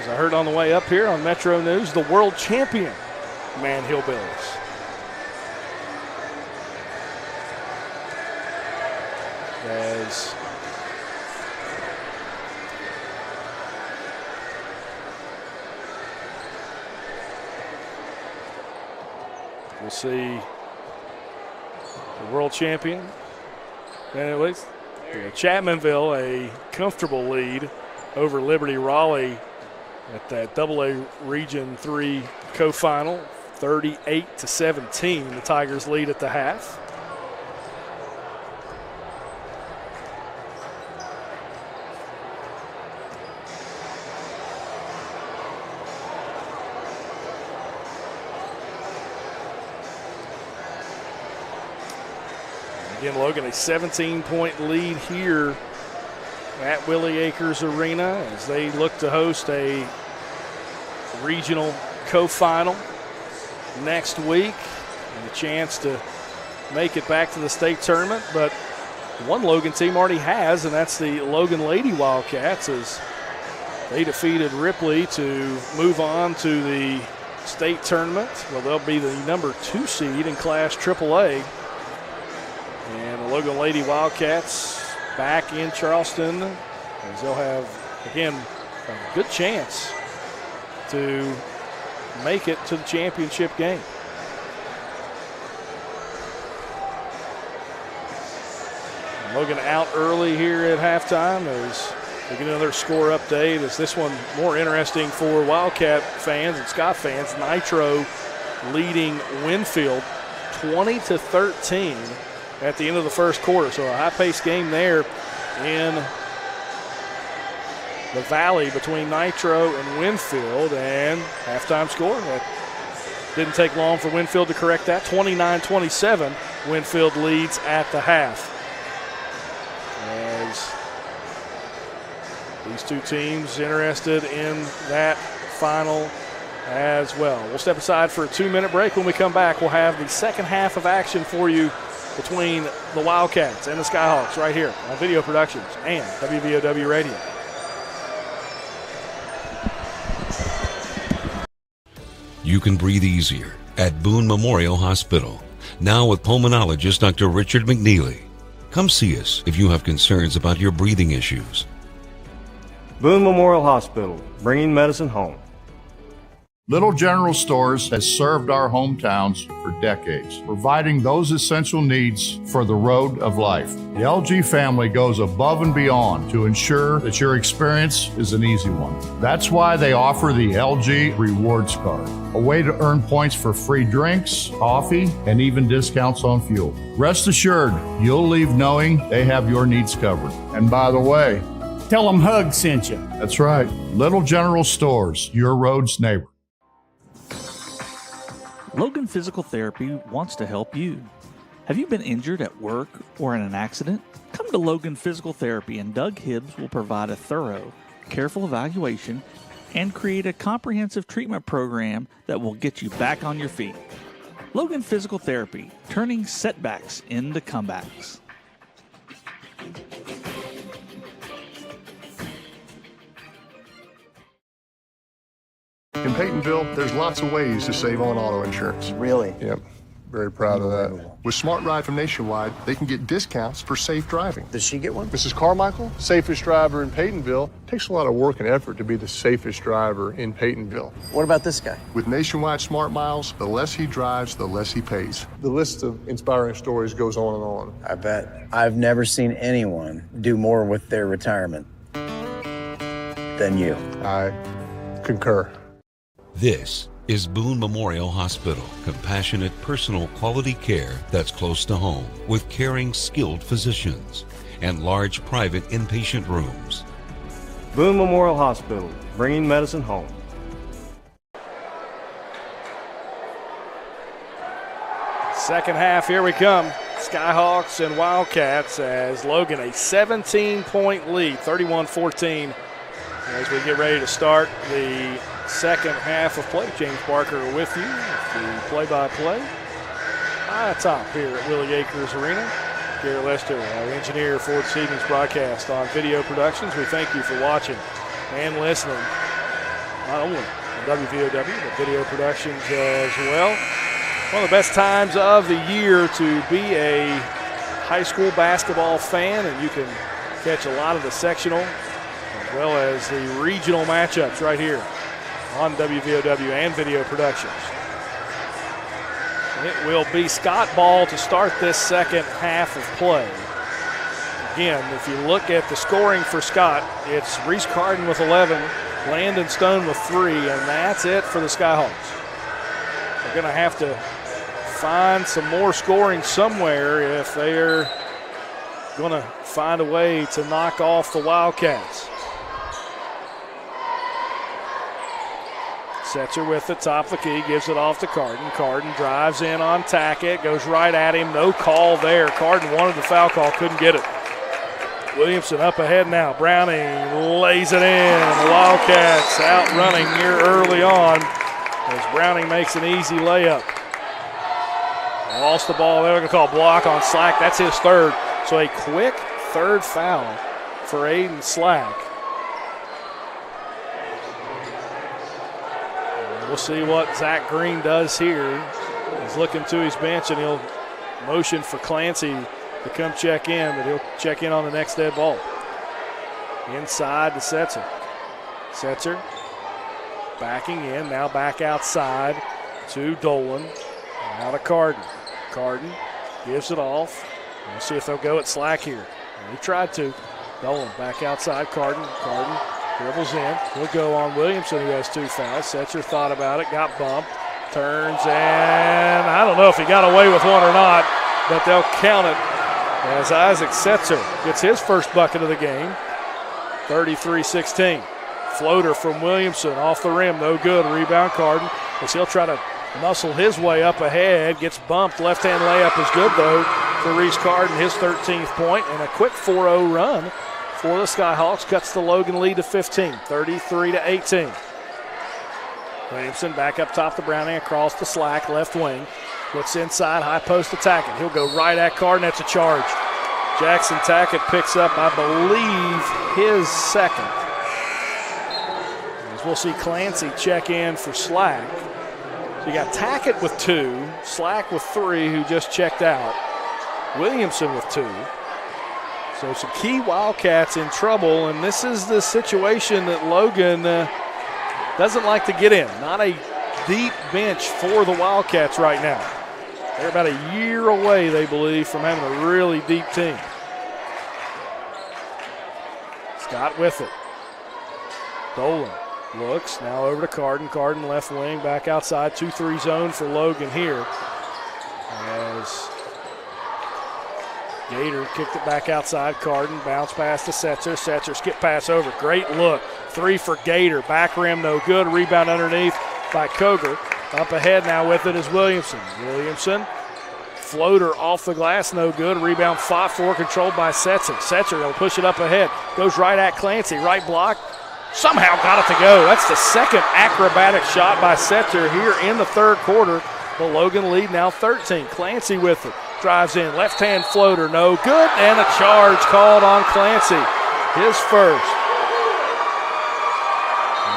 as I heard on the way up here on Metro News, the world champion Man Hillbillies. As we'll see the world champion, and at least Chapmanville a comfortable lead over Liberty Raleigh at that AA Region 3 co-final, 38-17. The Tigers lead at the half. Again, Logan, a 17-point lead here at Willie Akers Arena as they look to host a regional co-final next week and a chance to make it back to the state tournament. But one Logan team already has, and that's the Logan Lady Wildcats, as they defeated Ripley to move on to the state tournament. Well, they'll be the number 2 seed in Class AAA. And the Logan Lady Wildcats back in Charleston, as they'll have, again, a good chance to make it to the championship game. And Logan out early here at halftime as we get another score update. Is this one more interesting for Wildcat fans and Scott fans? Nitro leading Winfield 20-13. At the end of the first quarter. So a high-paced game there in the Valley between Nitro and Winfield. And halftime score. That didn't take long for Winfield to correct that. 29-27, Winfield leads at the half. As these two teams interested in that final as well. We'll step aside for a 2-minute break. When we come back, we'll have the second half of action for you between the Wildcats and the Skyhawks right here on Video Productions and WVOW Radio. You can breathe easier at Boone Memorial Hospital, now with pulmonologist Dr. Richard McNeely. Come see us if you have concerns about your breathing issues. Boone Memorial Hospital, bringing medicine home. Little General Stores has served our hometowns for decades, providing those essential needs for the road of life. The LG family goes above and beyond to ensure that your experience is an easy one. That's why they offer the LG Rewards Card, a way to earn points for free drinks, coffee, and even discounts on fuel. Rest assured, you'll leave knowing they have your needs covered. And by the way, Tell them Hug sent you. that's right, Little General Stores, your road's neighbor. Logan Physical Therapy wants to help you. Have you been injured at work or in an accident? Come to Logan Physical Therapy and Doug Hibbs will provide a thorough, careful evaluation and create a comprehensive treatment program that will get you back on your feet. Logan Physical Therapy, turning setbacks into comebacks. In Peytonville, there's lots of ways to save on auto insurance. Really? Yep. Very proud of that. With Smart Ride from Nationwide, they can get discounts for safe driving. Does she get one? Mrs. Carmichael, safest driver in Peytonville, takes a lot of work and effort to be the safest driver in Peytonville. What about this guy? With Nationwide Smart Miles, the less he drives, the less he pays. The list of inspiring stories goes on and on. I bet. I've never seen anyone do more with their retirement than you. I concur. This is Boone Memorial Hospital. Compassionate, personal, quality care that's close to home, with caring, skilled physicians and large private inpatient rooms. Boone Memorial Hospital, bringing medicine home. Second half, here we come. Skyhawks and Wildcats as Logan a 17-point lead, 31-14, as we get ready to start the second half of play. James Barker with you, the play-by-play. High top here at Willie Acres Arena. Gary Lester, our engineer for this evening's broadcast on Video Productions. We thank you for watching and listening, not only on WVOW, but Video Productions as well. One of the best times of the year to be a high school basketball fan, and you can catch a lot of the sectional as well as the regional matchups right here on WVOW and Video Productions. It will be Scott ball to start this second half of play. Again, if you look at the scoring for Scott, it's Reese Carden with 11, Landon Stone with 3, and that's it for the Skyhawks. They're going to have to find some more scoring somewhere if they're going to find a way to knock off the Wildcats. Setzer with the top of the key, gives it off to Carden. Carden drives in on Tackett, goes right at him, no call there. Carden wanted the foul call, couldn't get it. Williamson up ahead now. Browning lays it in. The Wildcats out running here early on as Browning makes an easy layup. Lost the ball. They're going to call block on Slack. That's his third. So a quick third foul for Aiden Slack. We'll see what Zach Green does here. He's looking to his bench, and he'll motion for Clancy to come check in, but he'll check in on the next dead ball. Inside to Setzer. Setzer backing in, now back outside to Dolan. Now to Carden. Carden gives it off. We'll see if they'll go at Slack here. He tried to. Dolan back outside. Carden. Carden dribbles in. He'll go on Williamson, who has 2 fouls. Setzer thought about it, got bumped, turns, and I don't know if he got away with one or not, but they'll count it as Isaac Setzer gets his first bucket of the game. 33-16. Floater from Williamson off the rim, no good. Rebound Carden as he'll try to muscle his way up ahead. Gets bumped. Left-hand layup is good, though, for Reese Carden, his 13th point, and a quick 4-0 run for the Skyhawks. Cuts the Logan lead to 15, 33-18. Williamson back up top to Browning, across the Slack, left wing. Looks inside, high post attacking. He'll go right at Carden. That's a charge. Jackson Tackett picks up, I believe, his second. As we'll see Clancy check in for Slack. So you got Tackett with 2, Slack with 3, who just checked out. Williamson with 2. So some key Wildcats in trouble, and this is the situation that Logan doesn't like to get in. Not a deep bench for the Wildcats right now. They're about a year away, they believe, from having a really deep team. Scott with it. Dolan looks, now over to Carden. Carden left wing, back outside, 2-3 zone for Logan here. As Gator kicked it back outside. Carden bounce pass to Setzer. Setzer skip pass over. Great look. 3 for Gator. Back rim no good. Rebound underneath by Koger. Up ahead now with it is Williamson. Williamson. Floater off the glass, no good. Rebound fought for, controlled by Setzer. Setzer will push it up ahead. Goes right at Clancy. Right block. Somehow got it to go. That's the second acrobatic shot by Setzer here in the third quarter. The Logan lead now 13. Clancy with it. Drives in. Left-hand floater, no good. And a charge called on Clancy. His first.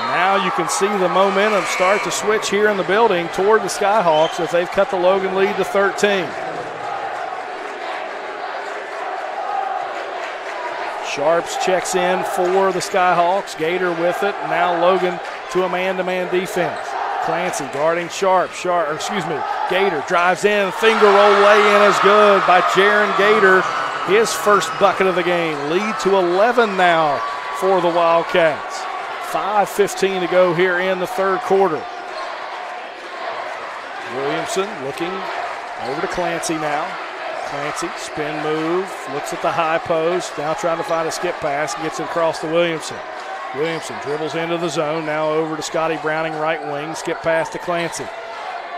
Now you can see the momentum start to switch here in the building toward the Skyhawks as they've cut the Logan lead to 13. Sharps checks in for the Skyhawks. Gator with it. Now Logan to a man-to-man defense. Clancy guarding Gator drives in. Finger roll lay-in is good by Jaron Gator. His first bucket of the game. Lead to 11 now for the Wildcats. 5:15 to go here in the third quarter. Williamson looking over to Clancy now. Clancy, spin move, looks at the high post, now trying to find a skip pass, gets it across to Williamson. Williamson dribbles into the zone, now over to Scotty Browning, right wing, skip pass to Clancy.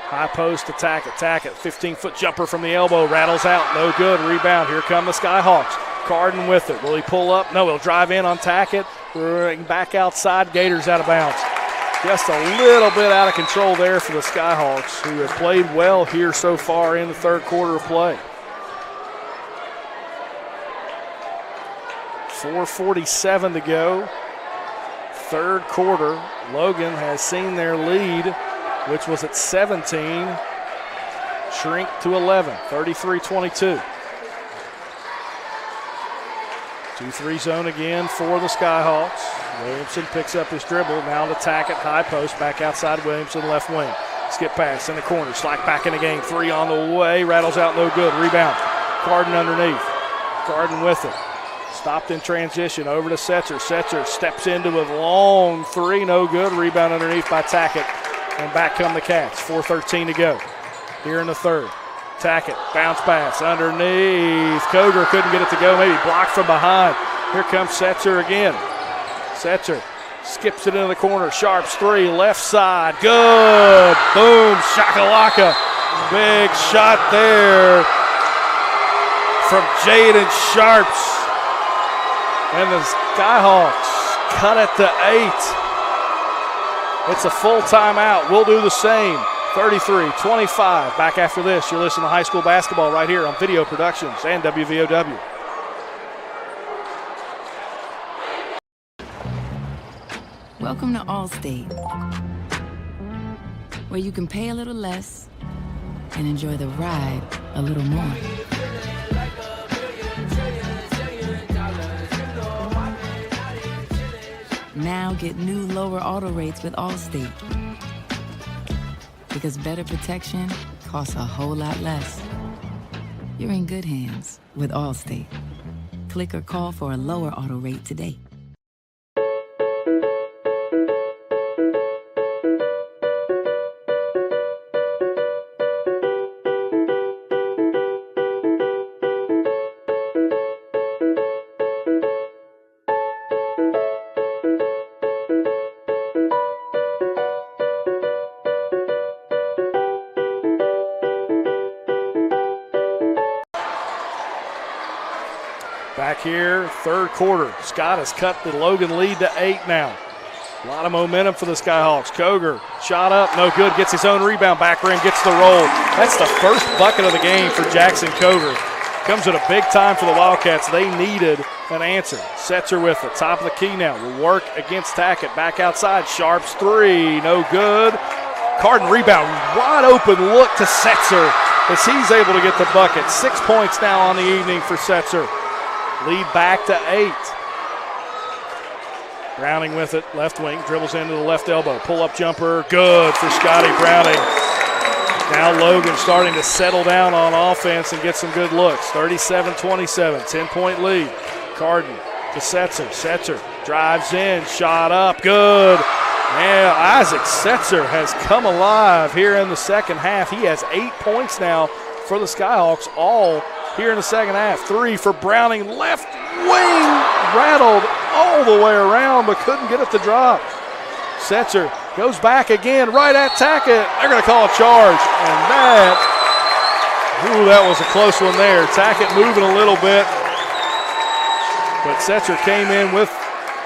High post to Tackett. Tackett, 15-foot jumper from the elbow, rattles out, no good, rebound. Here come the Skyhawks. Carden with it. Will he pull up? No, he'll drive in on Tackett. Back outside, Gators out of bounds. Just a little bit out of control there for the Skyhawks, who have played well here so far in the third quarter of play. 4:47 to go. Third quarter. Logan has seen their lead, which was at 17, shrink to 11, 33-22. 2-3 zone again for the Skyhawks. Williamson picks up his dribble, now to Tackett, high post, back outside Williamson, left wing. Skip pass in the corner, Slack back in the game, three on the way, rattles out, no good, rebound. Carden underneath, Carden with it. Stopped in transition, over to Setzer. Setzer steps into a long three, no good, rebound underneath by Tackett, and back come the Cats, 4:13 to go here in the third. Tackett, bounce pass underneath. Koger couldn't get it to go, maybe blocked from behind. Here comes Setzer again. Setzer skips it into the corner. Sharps three, left side, good. Boom, shakalaka. Big shot there from Jaden Sharps. And the Skyhawks cut it to 8. It's a full timeout. We'll do the same. 33-25. Back after this, you're listening to high school basketball right here on Video Productions and WVOW. Welcome to Allstate, where you can pay a little less and enjoy the ride a little more. Now get new lower auto rates with Allstate. Because better protection costs a whole lot less. You're in good hands with Allstate. Click or call for a lower auto rate today. Back here, third quarter. Scott has cut the Logan lead to 8 now. A lot of momentum for the Skyhawks. Koger, shot up, no good, gets his own rebound, back rim, gets the roll. That's the first bucket of the game for Jackson Koger. Comes at a big time for the Wildcats. They needed an answer. Setzer with it, top of the key now. Will work against Tackett, back outside. Sharps three, no good. Carden rebound, wide open look to Setzer as he's able to get the bucket. 6 points now on the evening for Setzer. Lead back to 8. Browning with it, left wing, dribbles into the left elbow. Pull-up jumper, good for Scotty Browning. Now Logan starting to settle down on offense and get some good looks. 37-27, 10-point lead. Carden to Setzer. Setzer drives in, shot up, good. Yeah, Isaac Setzer has come alive here in the second half. He has 8 points now for the Skyhawks, all here in the second half. Three for Browning, left wing, rattled all the way around but couldn't get it to drop. Setzer goes back again, right at Tackett. They're going to call a charge, and that was a close one there. Tackett moving a little bit, but Setzer came in with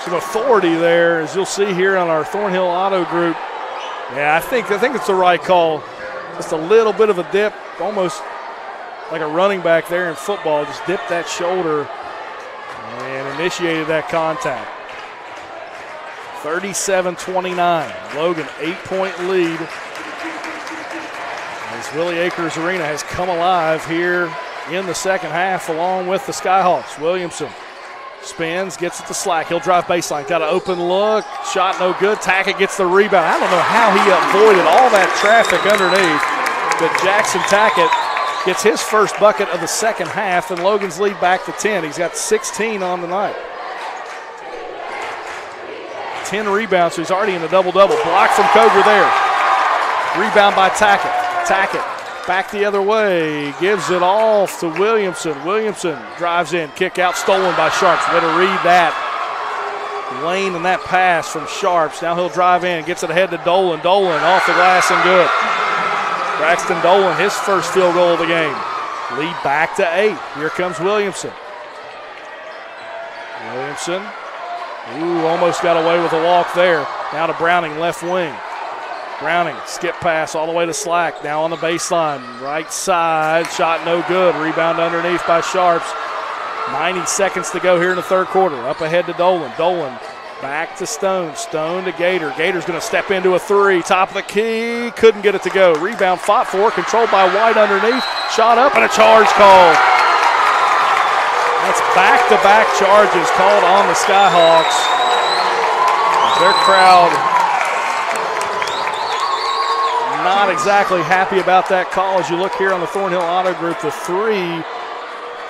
some authority there, as you'll see here on our Thornhill Auto Group. Yeah, I think it's the right call. Just a little bit of a dip, almost like a running back there in football, just dipped that shoulder and initiated that contact. 37-29, Logan 8-point lead as Willie Akers Arena has come alive here in the second half along with the Skyhawks. Williamson spins, gets it to Slack, he'll drive baseline, got an open look, shot no good, Tackett gets the rebound. I don't know how he avoided all that traffic underneath, but Jackson Tackett gets his first bucket of the second half, and Logan's lead back to 10. He's got 16 on the night. 10 rebounds, so he's already in the double-double. Block from Koger there. Rebound by Tackett. Tackett back the other way, gives it off to Williamson. Williamson drives in, kick out, stolen by Sharps. Better read that lane and that pass from Sharps. Now he'll drive in, gets it ahead to Dolan. Dolan off the glass and good. Braxton Dolan, his first field goal of the game. Lead back to 8. Here comes Williamson. Williamson, almost got away with a walk there. Now to Browning, left wing. Browning, skip pass all the way to Slack. Now on the baseline, right side, shot no good. Rebound underneath by Sharps. 90 seconds to go here in the third quarter. Up ahead to Dolan. Dolan back to Stone. Stone to Gator. Gator's going to step into a 3. Top of the key. Couldn't get it to go. Rebound fought for. Controlled by White underneath. Shot up and a charge called. That's back-to-back charges called on the Skyhawks. Their crowd not exactly happy about that call. As you look here on the Thornhill Auto Group, the 3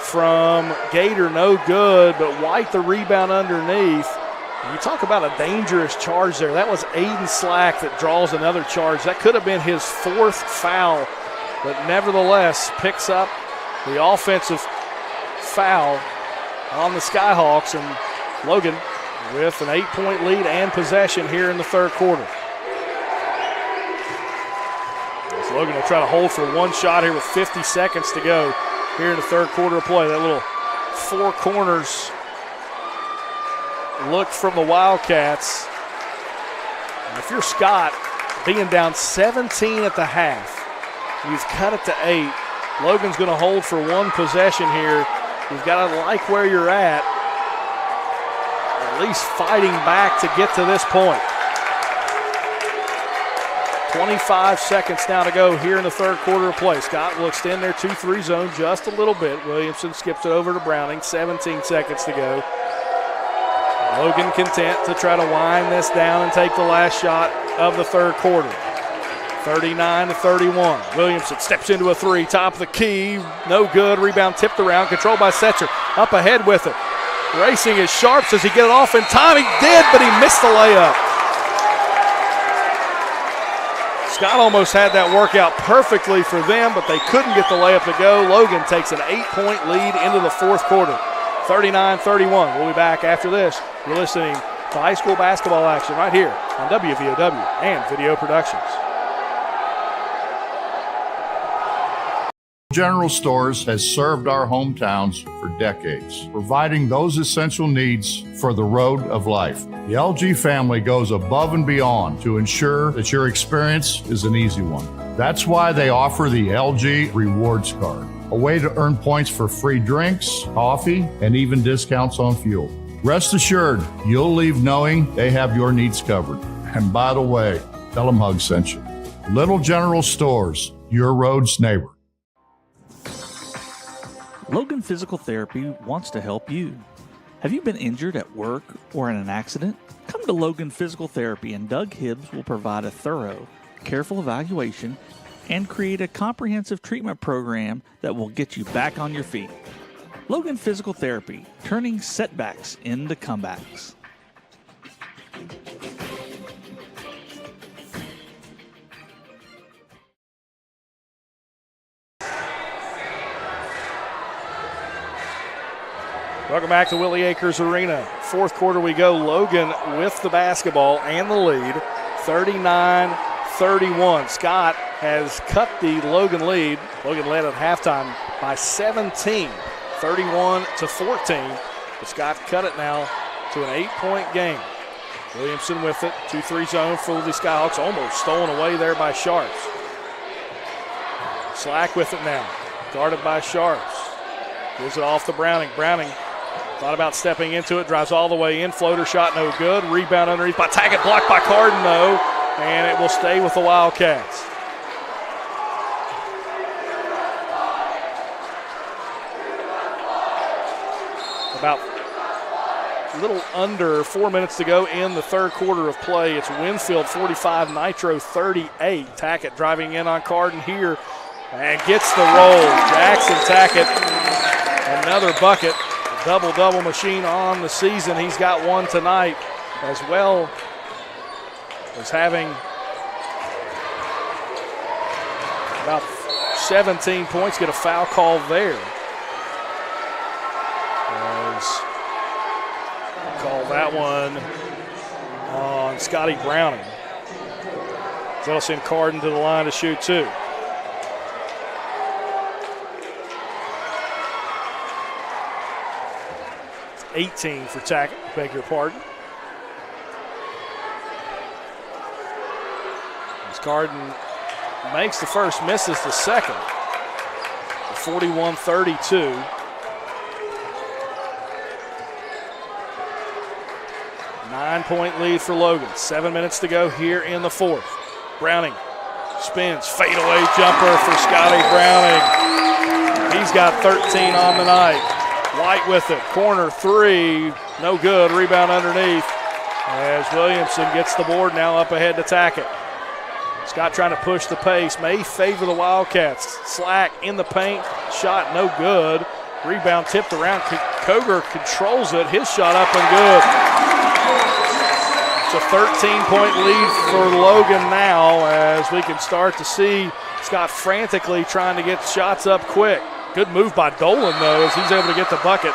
from Gator, no good, but White the rebound underneath. You talk about a dangerous charge there. That was Aiden Slack that draws another charge. That could have been his 4th foul, but nevertheless picks up the offensive foul on the Skyhawks, and Logan with an 8-point lead and possession here in the third quarter. So Logan will try to hold for one shot here with 50 seconds to go here in the third quarter of play. That little 4 corners look from the Wildcats. And if you're Scott, being down 17 at the half, you've cut it to 8. Logan's going to hold for one possession here. You've got to like where you're at least fighting back to get to this point. 25 seconds now to go here in the third quarter of play. Scott will extend their 2-3 zone just a little bit. Williamson skips it over to Browning. 17 seconds to go. Logan content to try to wind this down and take the last shot of the third quarter. 39-31. Williamson steps into a 3, top of the key, no good. Rebound tipped around, controlled by Setzer. Up ahead with it. Racing is Sharps. Does he get it off in time? He did, but he missed the layup. Scott almost had that work out perfectly for them, but they couldn't get the layup to go. Logan takes an 8-point lead into the fourth quarter. 39-31. We'll be back after this. You're listening to high school basketball action right here on WVOW and Video Productions. General Stores has served our hometowns for decades, providing those essential needs for the road of life. The LG family goes above and beyond to ensure that your experience is an easy one. That's why they offer the LG Rewards Card, a way to earn points for free drinks, coffee, and even discounts on fuel. Rest assured, you'll leave knowing they have your needs covered. And by the way, tell them Hug sent you. Little General Stores, your road's neighbor. Logan Physical Therapy wants to help you. Have you been injured at work or in an accident? Come to Logan Physical Therapy and Doug Hibbs will provide a thorough, careful evaluation and create a comprehensive treatment program that will get you back on your feet. Logan Physical Therapy, turning setbacks into comebacks. Welcome back to Willie Akers Arena. Fourth quarter we go. Logan with the basketball and the lead, 39-31. Scott has cut the Logan lead. Logan led at halftime by 17, 31-14. But Scott cut it now to an 8-point game. Williamson with it, 2-3 zone for the Skyhawks. Almost stolen away there by Sharps. Slack with it now, guarded by Sharps. Gives it off to Browning. Browning thought about stepping into it, drives all the way in, floater shot no good, rebound underneath by Tackett, blocked by Carden though, and it will stay with the Wildcats. About a little under 4 minutes to go in the third quarter of play. It's Winfield 45, Nitro 38. Tackett driving in on Carden here and gets the roll. Jackson Tackett, another bucket. Double-double machine on the season. He's got one tonight as well was having about 17 points, get a foul call there. Call that one on Scotty Browning. That'll send Carden to the line to shoot two. It's 18 for Tackett, beg your pardon. As Carden makes the first, misses the second. 41-32. Nine-point lead for Logan. 7 minutes to go here in the fourth. Browning spins, fadeaway jumper for Scotty Browning. He's got 13 on the night. White with it, corner three, no good. Rebound underneath as Williamson gets the board, now up ahead to Tackett. Scott trying to push the pace, may favor the Wildcats. Slack in the paint, shot no good. Rebound tipped around, Koger controls it, his shot up and good. It's a 13-point lead for Logan now as we can start to see Scott frantically trying to get shots up quick. Good move by Dolan, though, as he's able to get the bucket.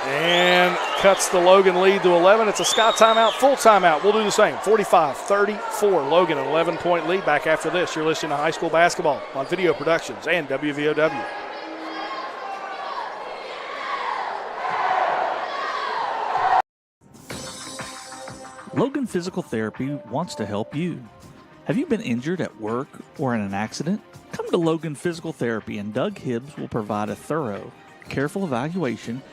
And cuts the Logan lead to 11. It's a Scott timeout, full timeout. We'll do the same. 45-34, Logan, an 11-point lead. Back after this, you're listening to High School Basketball on Video Productions and WVOW. Logan Physical Therapy wants to help you. Have you been injured at work or in an accident? Come to Logan Physical Therapy and Doug Hibbs will provide a thorough, careful evaluation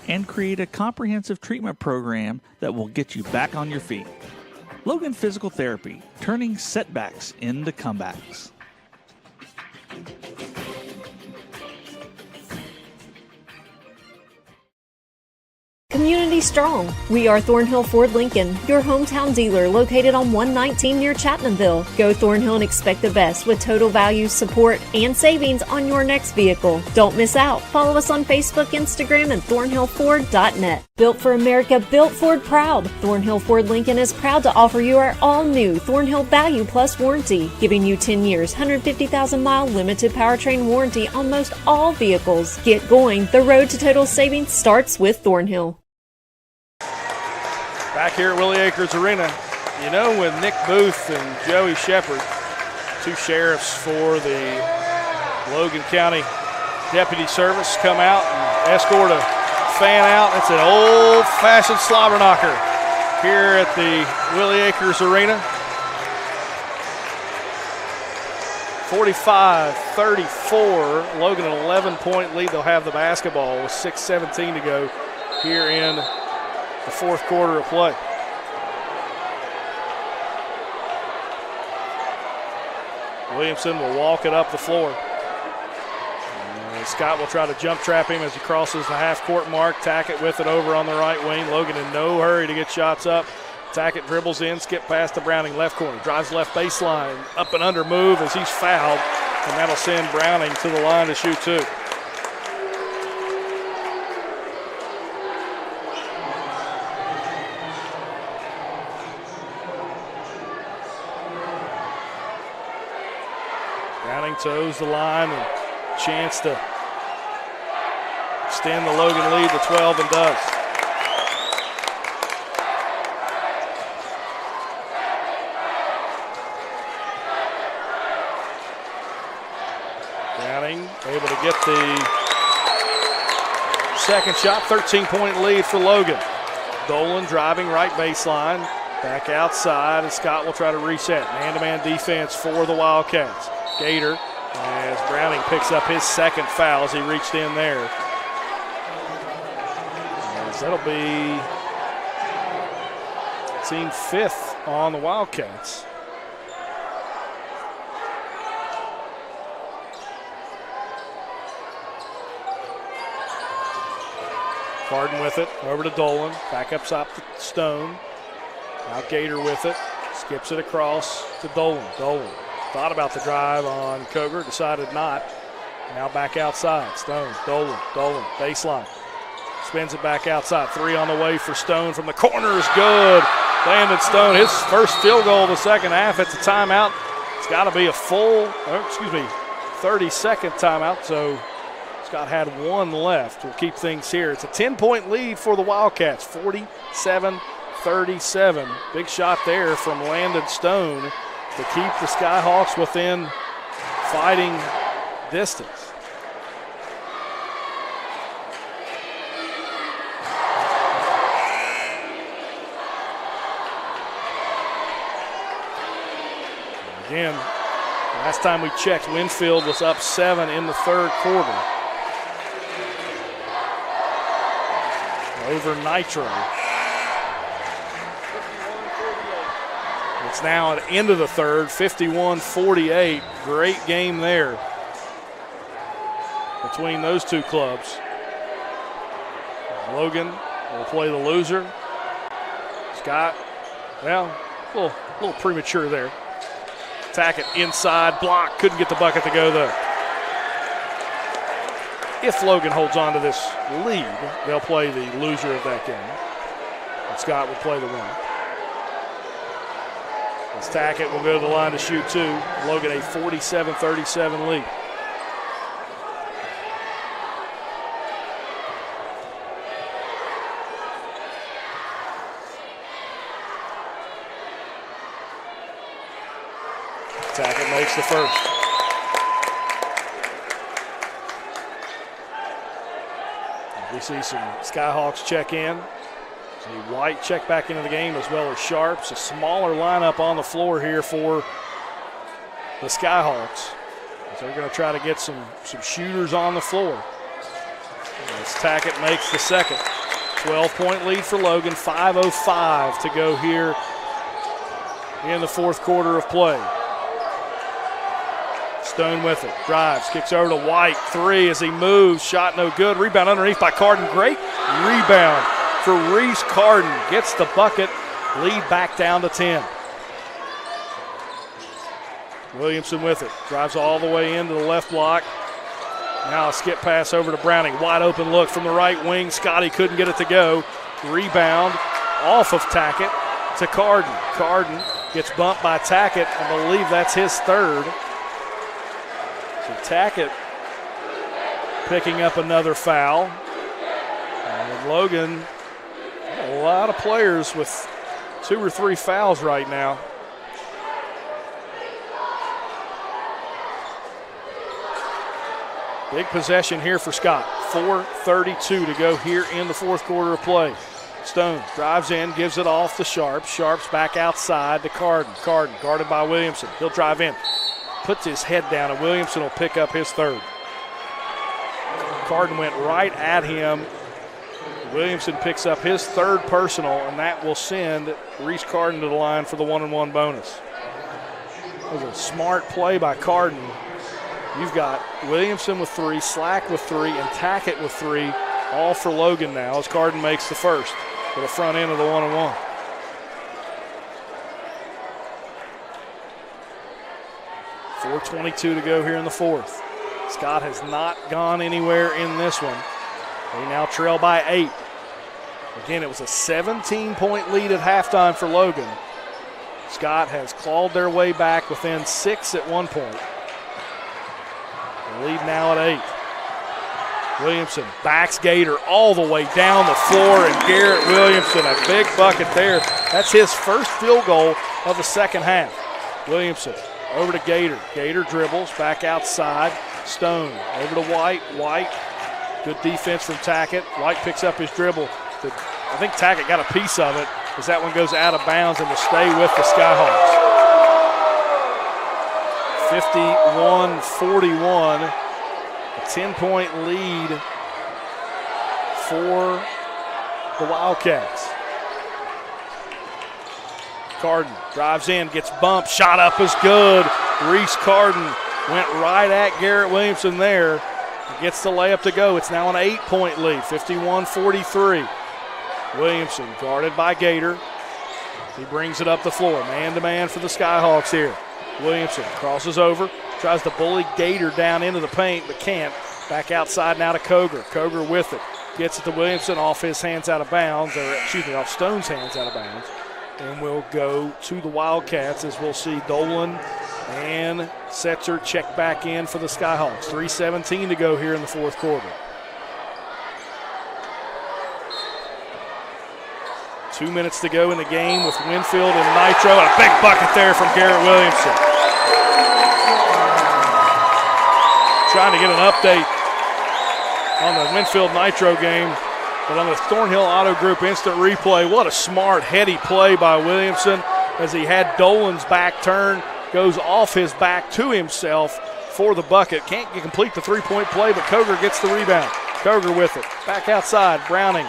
and create a comprehensive treatment program that will get you back on your feet. Logan Physical Therapy, turning setbacks into comebacks. Community strong. We are Thornhill Ford Lincoln, your hometown dealer located on 119 near Chapmanville. Go Thornhill and expect the best with total value, support, and savings on your next vehicle. Don't miss out. Follow us on Facebook, Instagram, and thornhillford.net. Built for America, built Ford proud. Thornhill Ford Lincoln is proud to offer you our all-new Thornhill Value Plus warranty, giving you 10 years, 150,000-mile limited powertrain warranty on most all vehicles. Get going. The road to total savings starts with Thornhill. Back here at Willie Acres Arena, you know, when Nick Booth and Joey Shepard, two sheriffs for the Logan County Deputy Service, come out and escort a fan out. It's an old-fashioned slobber knocker here at the Willie Acres Arena. 45-34, Logan an 11-point lead. They'll have the basketball with 6:17 to go here in the fourth quarter of play. Williamson will walk it up the floor. And Scott will try to jump trap him as he crosses the half-court mark. Tackett with it over on the right wing. Logan in no hurry to get shots up. Tackett dribbles in, skip past the Browning left corner, drives left baseline, up and under move as he's fouled, and that'll send Browning to the line to shoot two. Toes the line and chance to extend the Logan lead to 12 and does. Browning able to get the second shot, 13-point lead for Logan. Dolan driving right baseline, back outside, and Scott will try to reset. Man-to-man defense for the Wildcats. Gator, as Browning picks up his second foul as he reached in there. As that'll be team fifth on the Wildcats. Carden with it, over to Dolan, back up top to Stone. Now Gator with it, skips it across to Dolan. Dolan thought about the drive on Koger, decided not. Now back outside. Stone, Dolan, baseline. Spins it back outside. 3 on the way for Stone from the corner is good. Landon Stone, his first field goal of the second half. It's a timeout. It's got to be a 30-second timeout, so Scott had 1 left. We'll keep things here. It's a 10-point lead for the Wildcats, 47-37. Big shot there from Landon Stone to keep the Skyhawks within fighting distance. Again, last time we checked, Winfield was up 7 in the third quarter over Nitro. It's now at the end of the third, 51-48. Great game there between those two clubs. Logan will play the loser. Scott, well, a little premature there. Tackett inside, block, couldn't get the bucket to go though. If Logan holds on to this lead, they'll play the loser of that game. And Scott will play the winner. As Tackett will go to the line to shoot 2. Logan a 47-37 lead. Tackett makes the first. We see some Skyhawks check in. See White check back into the game as well as Sharps. A smaller lineup on the floor here for the Skyhawks. So they're going to try to get some shooters on the floor. As Tackett makes the second. 12-point lead for Logan. 5:05 to go here in the fourth quarter of play. Stone with it, drives, kicks over to White, 3 as he moves, shot no good, rebound underneath by Carden, great rebound for Reese Carden, gets the bucket, lead back down to 10. Williamson with it, drives all the way into the left block, now a skip pass over to Browning, wide open look from the right wing, Scotty couldn't get it to go, rebound off of Tackett to Carden. Carden gets bumped by Tackett, I believe that's his third. So Tackett picking up another foul. And Logan, a lot of players with 2 or 3 fouls right now. Big possession here for Scott. 4:32 to go here in the fourth quarter of play. Stone drives in, gives it off to Sharps. Sharps back outside to Carden. Carden guarded by Williamson. He'll drive in. Puts his head down, and Williamson will pick up his third. Carden went right at him. Williamson picks up his third personal, and that will send Reese Carden to the line for the 1-and-1 bonus. It was a smart play by Carden. You've got Williamson with 3, Slack with 3, and Tackett with 3, all for Logan now as Carden makes the first for the front end of the 1-and-1. .422 to go here in the fourth. Scott has not gone anywhere in this one. They now trail by 8. Again, it was a 17-point lead at halftime for Logan. Scott has clawed their way back within 6 at one point. The lead now at 8. Williamson backs Gator all the way down the floor, and Garrett Williamson, a big bucket there. That's his first field goal of the second half. Williamson over to Gator. Gator dribbles back outside. Stone over to White. White, good defense from Tackett. White picks up his dribble. I think Tackett got a piece of it as that one goes out of bounds and will stay with the Skyhawks. 51-41, a 10-point lead for the Wildcats. Carden drives in, gets bumped, shot up is good. Reese Carden went right at Garrett Williamson there. Gets the layup to go. It's now an 8-point lead, 51-43. Williamson guarded by Gator. He brings it up the floor, man-to-man for the Skyhawks here. Williamson crosses over, tries to bully Gator down into the paint, but can't. Back outside now to Koger. Koger with it. gets it to Williamson off his hands out of bounds, or excuse me, off Stone's hands out of bounds. And we'll go to the Wildcats as we'll see Dolan and Setzer check back in for the Skyhawks. 3:17 to go here in the fourth quarter. 2 minutes to go in the game with Winfield and Nitro, and a big bucket there from Garrett Williamson. Trying to get an update on the Winfield Nitro game, but on the Thornhill Auto Group instant replay, what a smart, heady play by Williamson as he had Dolan's back turn, goes off his back to himself for the bucket. Can't complete the three-point play, but Koger gets the rebound. Koger with it. Back outside, Browning.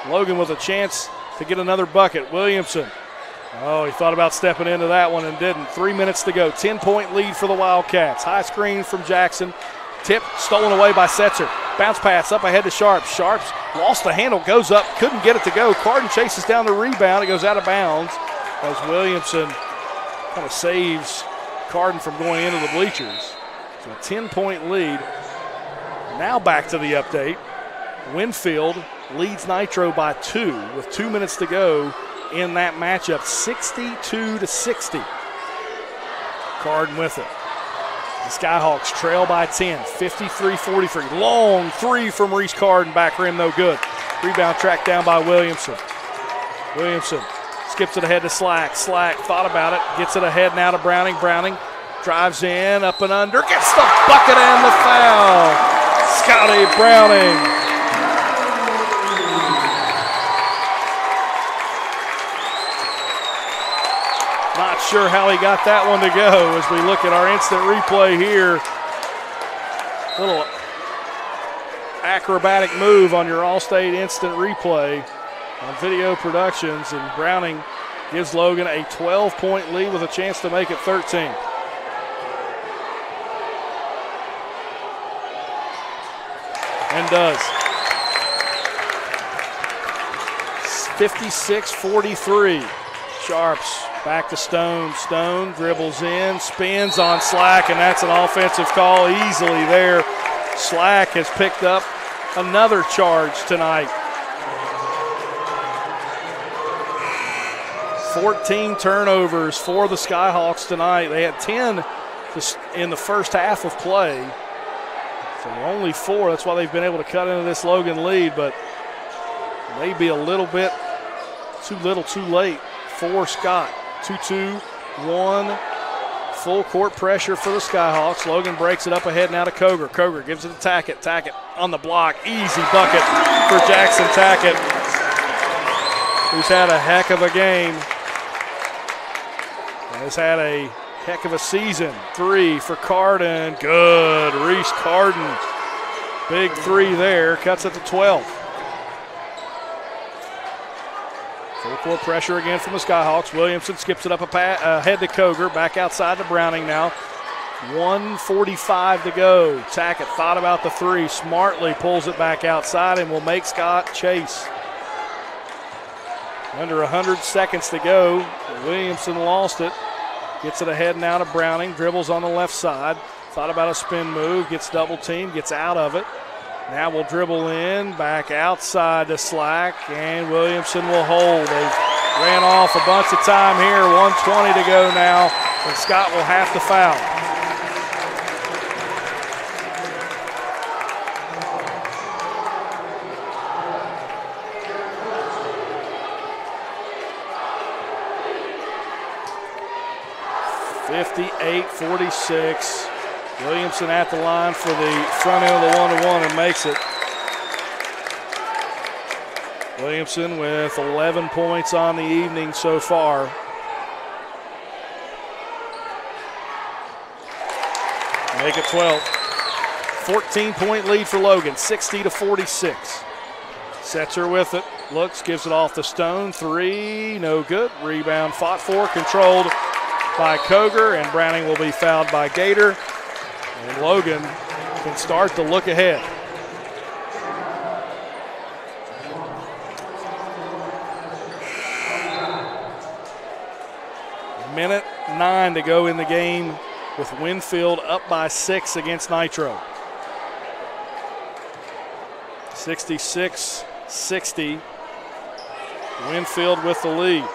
Logan with a chance to get another bucket. Williamson. Oh, he thought about stepping into that one and didn't. 3 minutes to go. 10-point lead for the Wildcats. High screen from Jackson. Tip stolen away by Setzer. Bounce pass up ahead to Sharps. Sharps lost the handle, goes up, couldn't get it to go. Carden chases down the rebound. It goes out of bounds as Williamson kind of saves Carden from going into the bleachers. So a 10-point lead. Now back to the update. Winfield leads Nitro by 2 with 2 minutes to go in that matchup, 62-60. Carden with it. The Skyhawks trail by 10, 53-43. Long three from Reese Carden, back rim no good. Rebound tracked down by Williamson. Williamson skips it ahead to Slack. Slack thought about it, gets it ahead now to Browning. Browning drives in, up and under, gets the bucket and the foul. Scotty Browning. Not sure how he got that one to go as we look at our instant replay here. Little acrobatic move on your All-State instant replay on Video Productions, and Browning gives Logan a 12-point lead with a chance to make it 13. And does. 56-43. Sharps back to Stone. Stone dribbles in, spins on Slack, and that's an offensive call easily there. Slack has picked up another charge tonight. 14 turnovers for the Skyhawks tonight. They had 10 in the first half of play. So only 4. That's why they've been able to cut into this Logan lead, but maybe a little bit too little too late for Scott. 2-2-1. Full court pressure for the Skyhawks. Logan breaks it up ahead now to Koger. Koger gives it to Tackett. Tackett on the block. Easy bucket for Jackson Tackett, who's had a heck of a game. Has had a heck of a season. 3 for Carden. Good. Reese Carden. Big 3 there. Cuts it to 12. Full court pressure again from the Skyhawks. Williamson skips it up ahead to Koger. Back outside to Browning now. 1:45 to go. Tackett thought about the 3. Smartly pulls it back outside and will make Scott chase. Under 100 seconds to go. Williamson lost it. Gets it ahead now to Browning. Dribbles on the left side. Thought about a spin move. Gets double teamed. Gets out of it. Now we'll dribble in. Back outside to Slack. And Williamson will hold. They've ran off a bunch of time here. 1:20 to go now. And Scott will have to foul. (58-46). Williamson at the line for the front end of the 1-1 and makes it. Williamson with 11 points on the evening so far. Make it 12. 14-point lead for Logan, 60-46. Setzer with it, looks, gives it off the Stone. 3, no good. Rebound fought for, controlled by Koger, and Browning will be fouled by Gator. And Logan can start to look ahead. Minute 9 to go in the game with Winfield up by 6 against Nitro. 66-60. Winfield with the lead.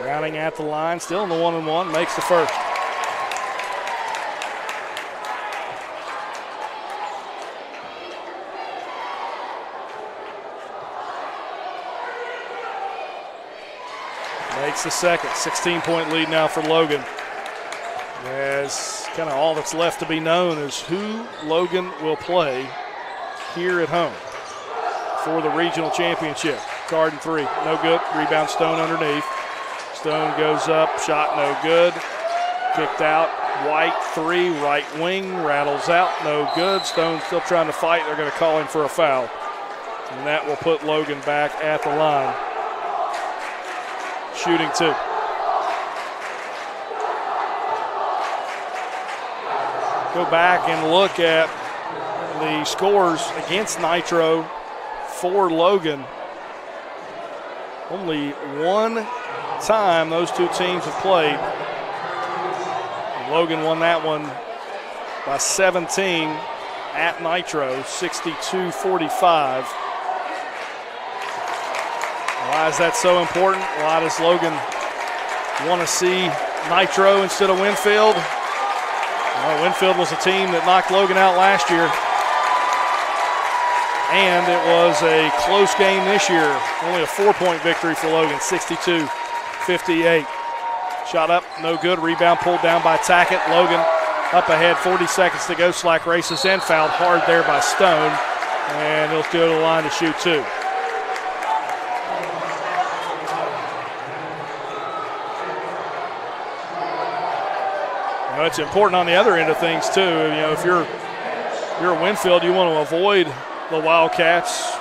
Browning at the line, still in the 1-and-1, makes the first. Makes the second. 16-point lead now for Logan. As kind of all that's left to be known is who Logan will play here at home for the regional championship. Garden three, no good. Rebound Stone underneath. Stone goes up, shot no good. Kicked out. White three, right wing, rattles out, no good. Stone still trying to fight. They're going to call him for a foul. And that will put Logan back at the line. Shooting two. Go back and look at the scores against Nitro for Logan. Only one time those two teams have played. Logan won that one by 17 at Nitro, 62-45. Why is that so important? Why does Logan want to see Nitro instead of Winfield? Well, Winfield was a team that knocked Logan out last year. And it was a close game this year. Only a 4-point victory for Logan, 62-58. Shot up, no good. Rebound pulled down by Tackett. Logan up ahead, 40 seconds to go. Slack races in, fouled hard there by Stone. And he'll go to the line to shoot two. It's important on the other end of things too. If you're a Winfield, you want to avoid the Wildcats.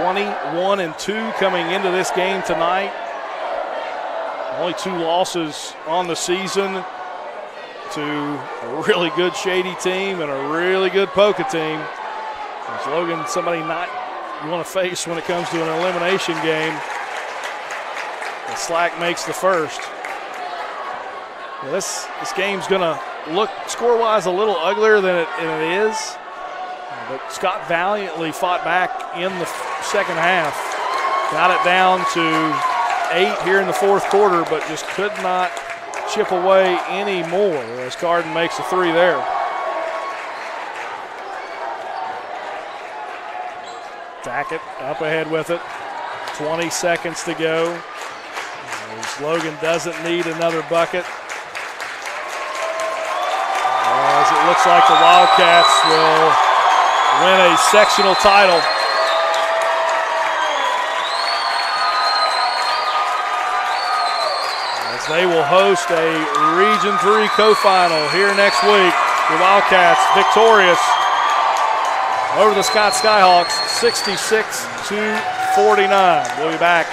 21-2 coming into this game tonight. Only 2 losses on the season to a really good Shady team and a really good Polka team. Is Logan somebody not you want to face when it comes to an elimination game? And Slack makes the first. This game's going to look score-wise a little uglier than it is. But Scott valiantly fought back in the second half. Got it down to 8 here in the fourth quarter, but just could not chip away any more as Carden makes a 3 there. Tackett up ahead with it. 20 seconds to go. As Logan doesn't need another bucket. As it looks like the Wildcats will win a sectional title. As they will host a Region 3 co-final here next week. The Wildcats victorious over the Scott Skyhawks, 66-49. We'll be back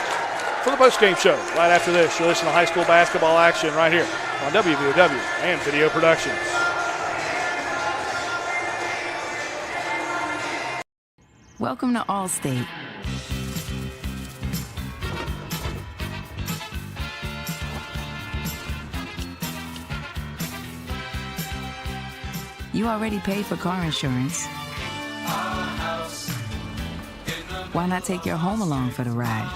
for the postgame show right after this. You'll listen to high school basketball action right here on WVOW and Video Productions. Welcome to Allstate. You already paid for car insurance. Why not take your home along for the ride?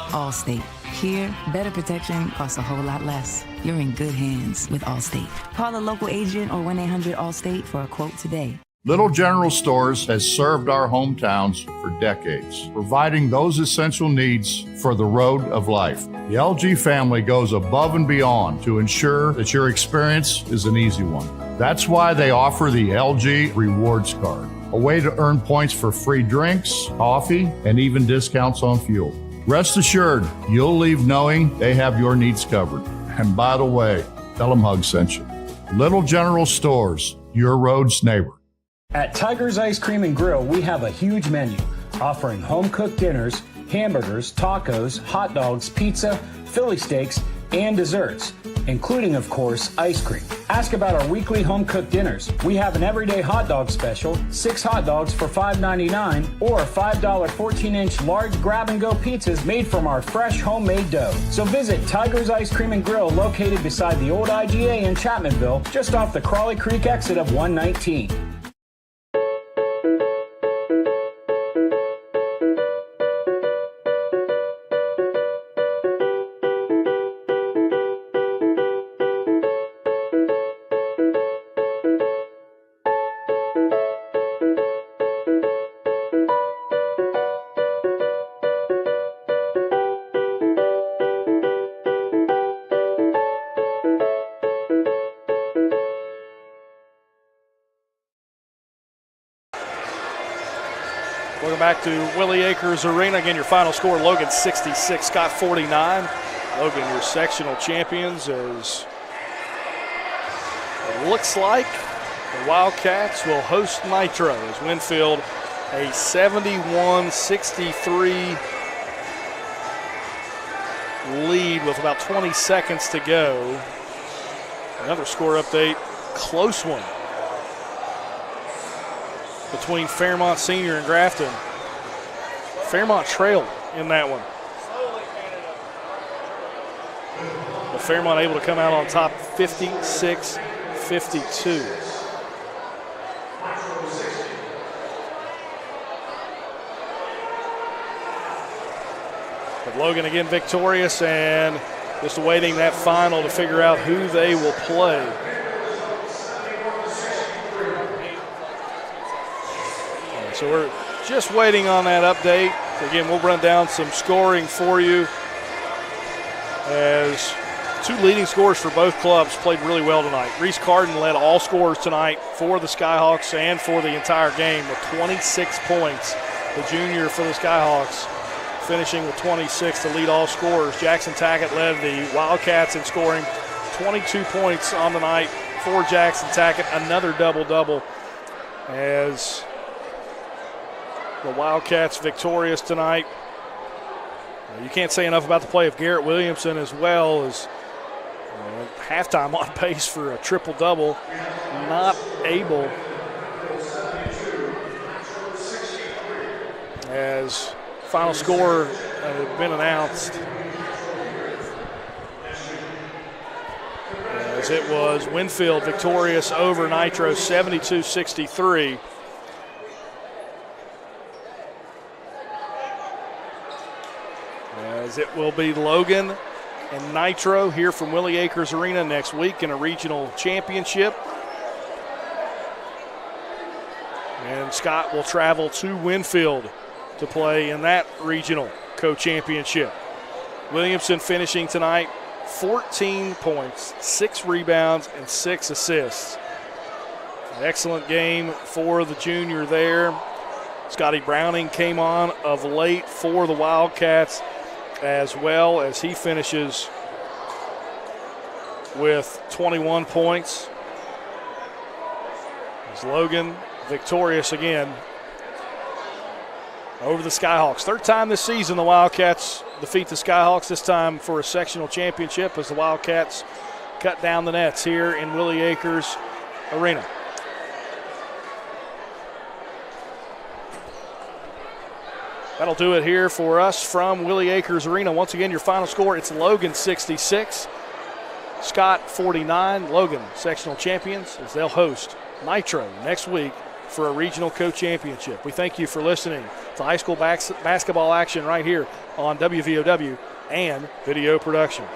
Allstate. Here, better protection costs a whole lot less. You're in good hands with Allstate. Call a local agent or 1-800-ALLSTATE for a quote today. Little General Stores has served our hometowns for decades, providing those essential needs for the road of life. The LG family goes above and beyond to ensure that your experience is an easy one. That's why they offer the LG Rewards Card, a way to earn points for free drinks, coffee, and even discounts on fuel. Rest assured, you'll leave knowing they have your needs covered. And by the way, tell them Hug sent you. Little General Stores, your road's neighbor. At Tiger's Ice Cream and Grill, we have a huge menu offering home-cooked dinners, hamburgers, tacos, hot dogs, pizza, Philly steaks, and desserts. including, of course, ice cream. Ask about our weekly home-cooked dinners. We have an everyday hot dog special, 6 hot dogs for $5.99, or $5 14-inch large grab-and-go pizzas made from our fresh homemade dough. So visit Tiger's Ice Cream and Grill, located beside the old IGA in Chapmanville, just off the Crawley Creek exit of 119. Welcome back to Willie Acres Arena. Again, your final score, Logan 66, Scott 49. Logan, your sectional champions, as it looks like the Wildcats will host Nitro as Winfield a 71-63 lead with about 20 seconds to go. Another score update, close one between Fairmont Senior and Grafton. Fairmont trailed in that one, but Fairmont able to come out on top 56-52. But Logan again victorious, and just awaiting that final to figure out who they will play. So we're just waiting on that update. Again, we'll run down some scoring for you, as 2 leading scorers for both clubs played really well tonight. Reese Carden led all scorers tonight for the Skyhawks and for the entire game with 26 points. The junior for the Skyhawks finishing with 26 to lead all scorers. Jackson Tackett led the Wildcats in scoring, 22 points on the night for Jackson Tackett. Another double-double, as the Wildcats victorious tonight. You can't say enough about the play of Garrett Williamson, as well as halftime on pace for a triple-double. Not able, as final score had been announced, as it was Winfield victorious over Nitro 72-63. As it will be Logan and Nitro here from Willie Acres Arena next week in a regional championship. And Scott will travel to Winfield to play in that regional co-championship. Williamson finishing tonight 14 points, 6 rebounds, and 6 assists. An excellent game for the junior there. Scotty Browning came on of late for the Wildcats, as well as he finishes with 21 points. As Logan victorious again over the Skyhawks. 3rd time this season the Wildcats defeat the Skyhawks, this time for a sectional championship, as the Wildcats cut down the nets here in Willie Acres Arena. That'll do it here for us from Willie Acres Arena. Once again, your final score, it's Logan 66, Scott 49. Logan, sectional champions, as they'll host Nitro next week for a regional co-championship. We thank you for listening to high school basketball action right here on WVOW and Video Productions.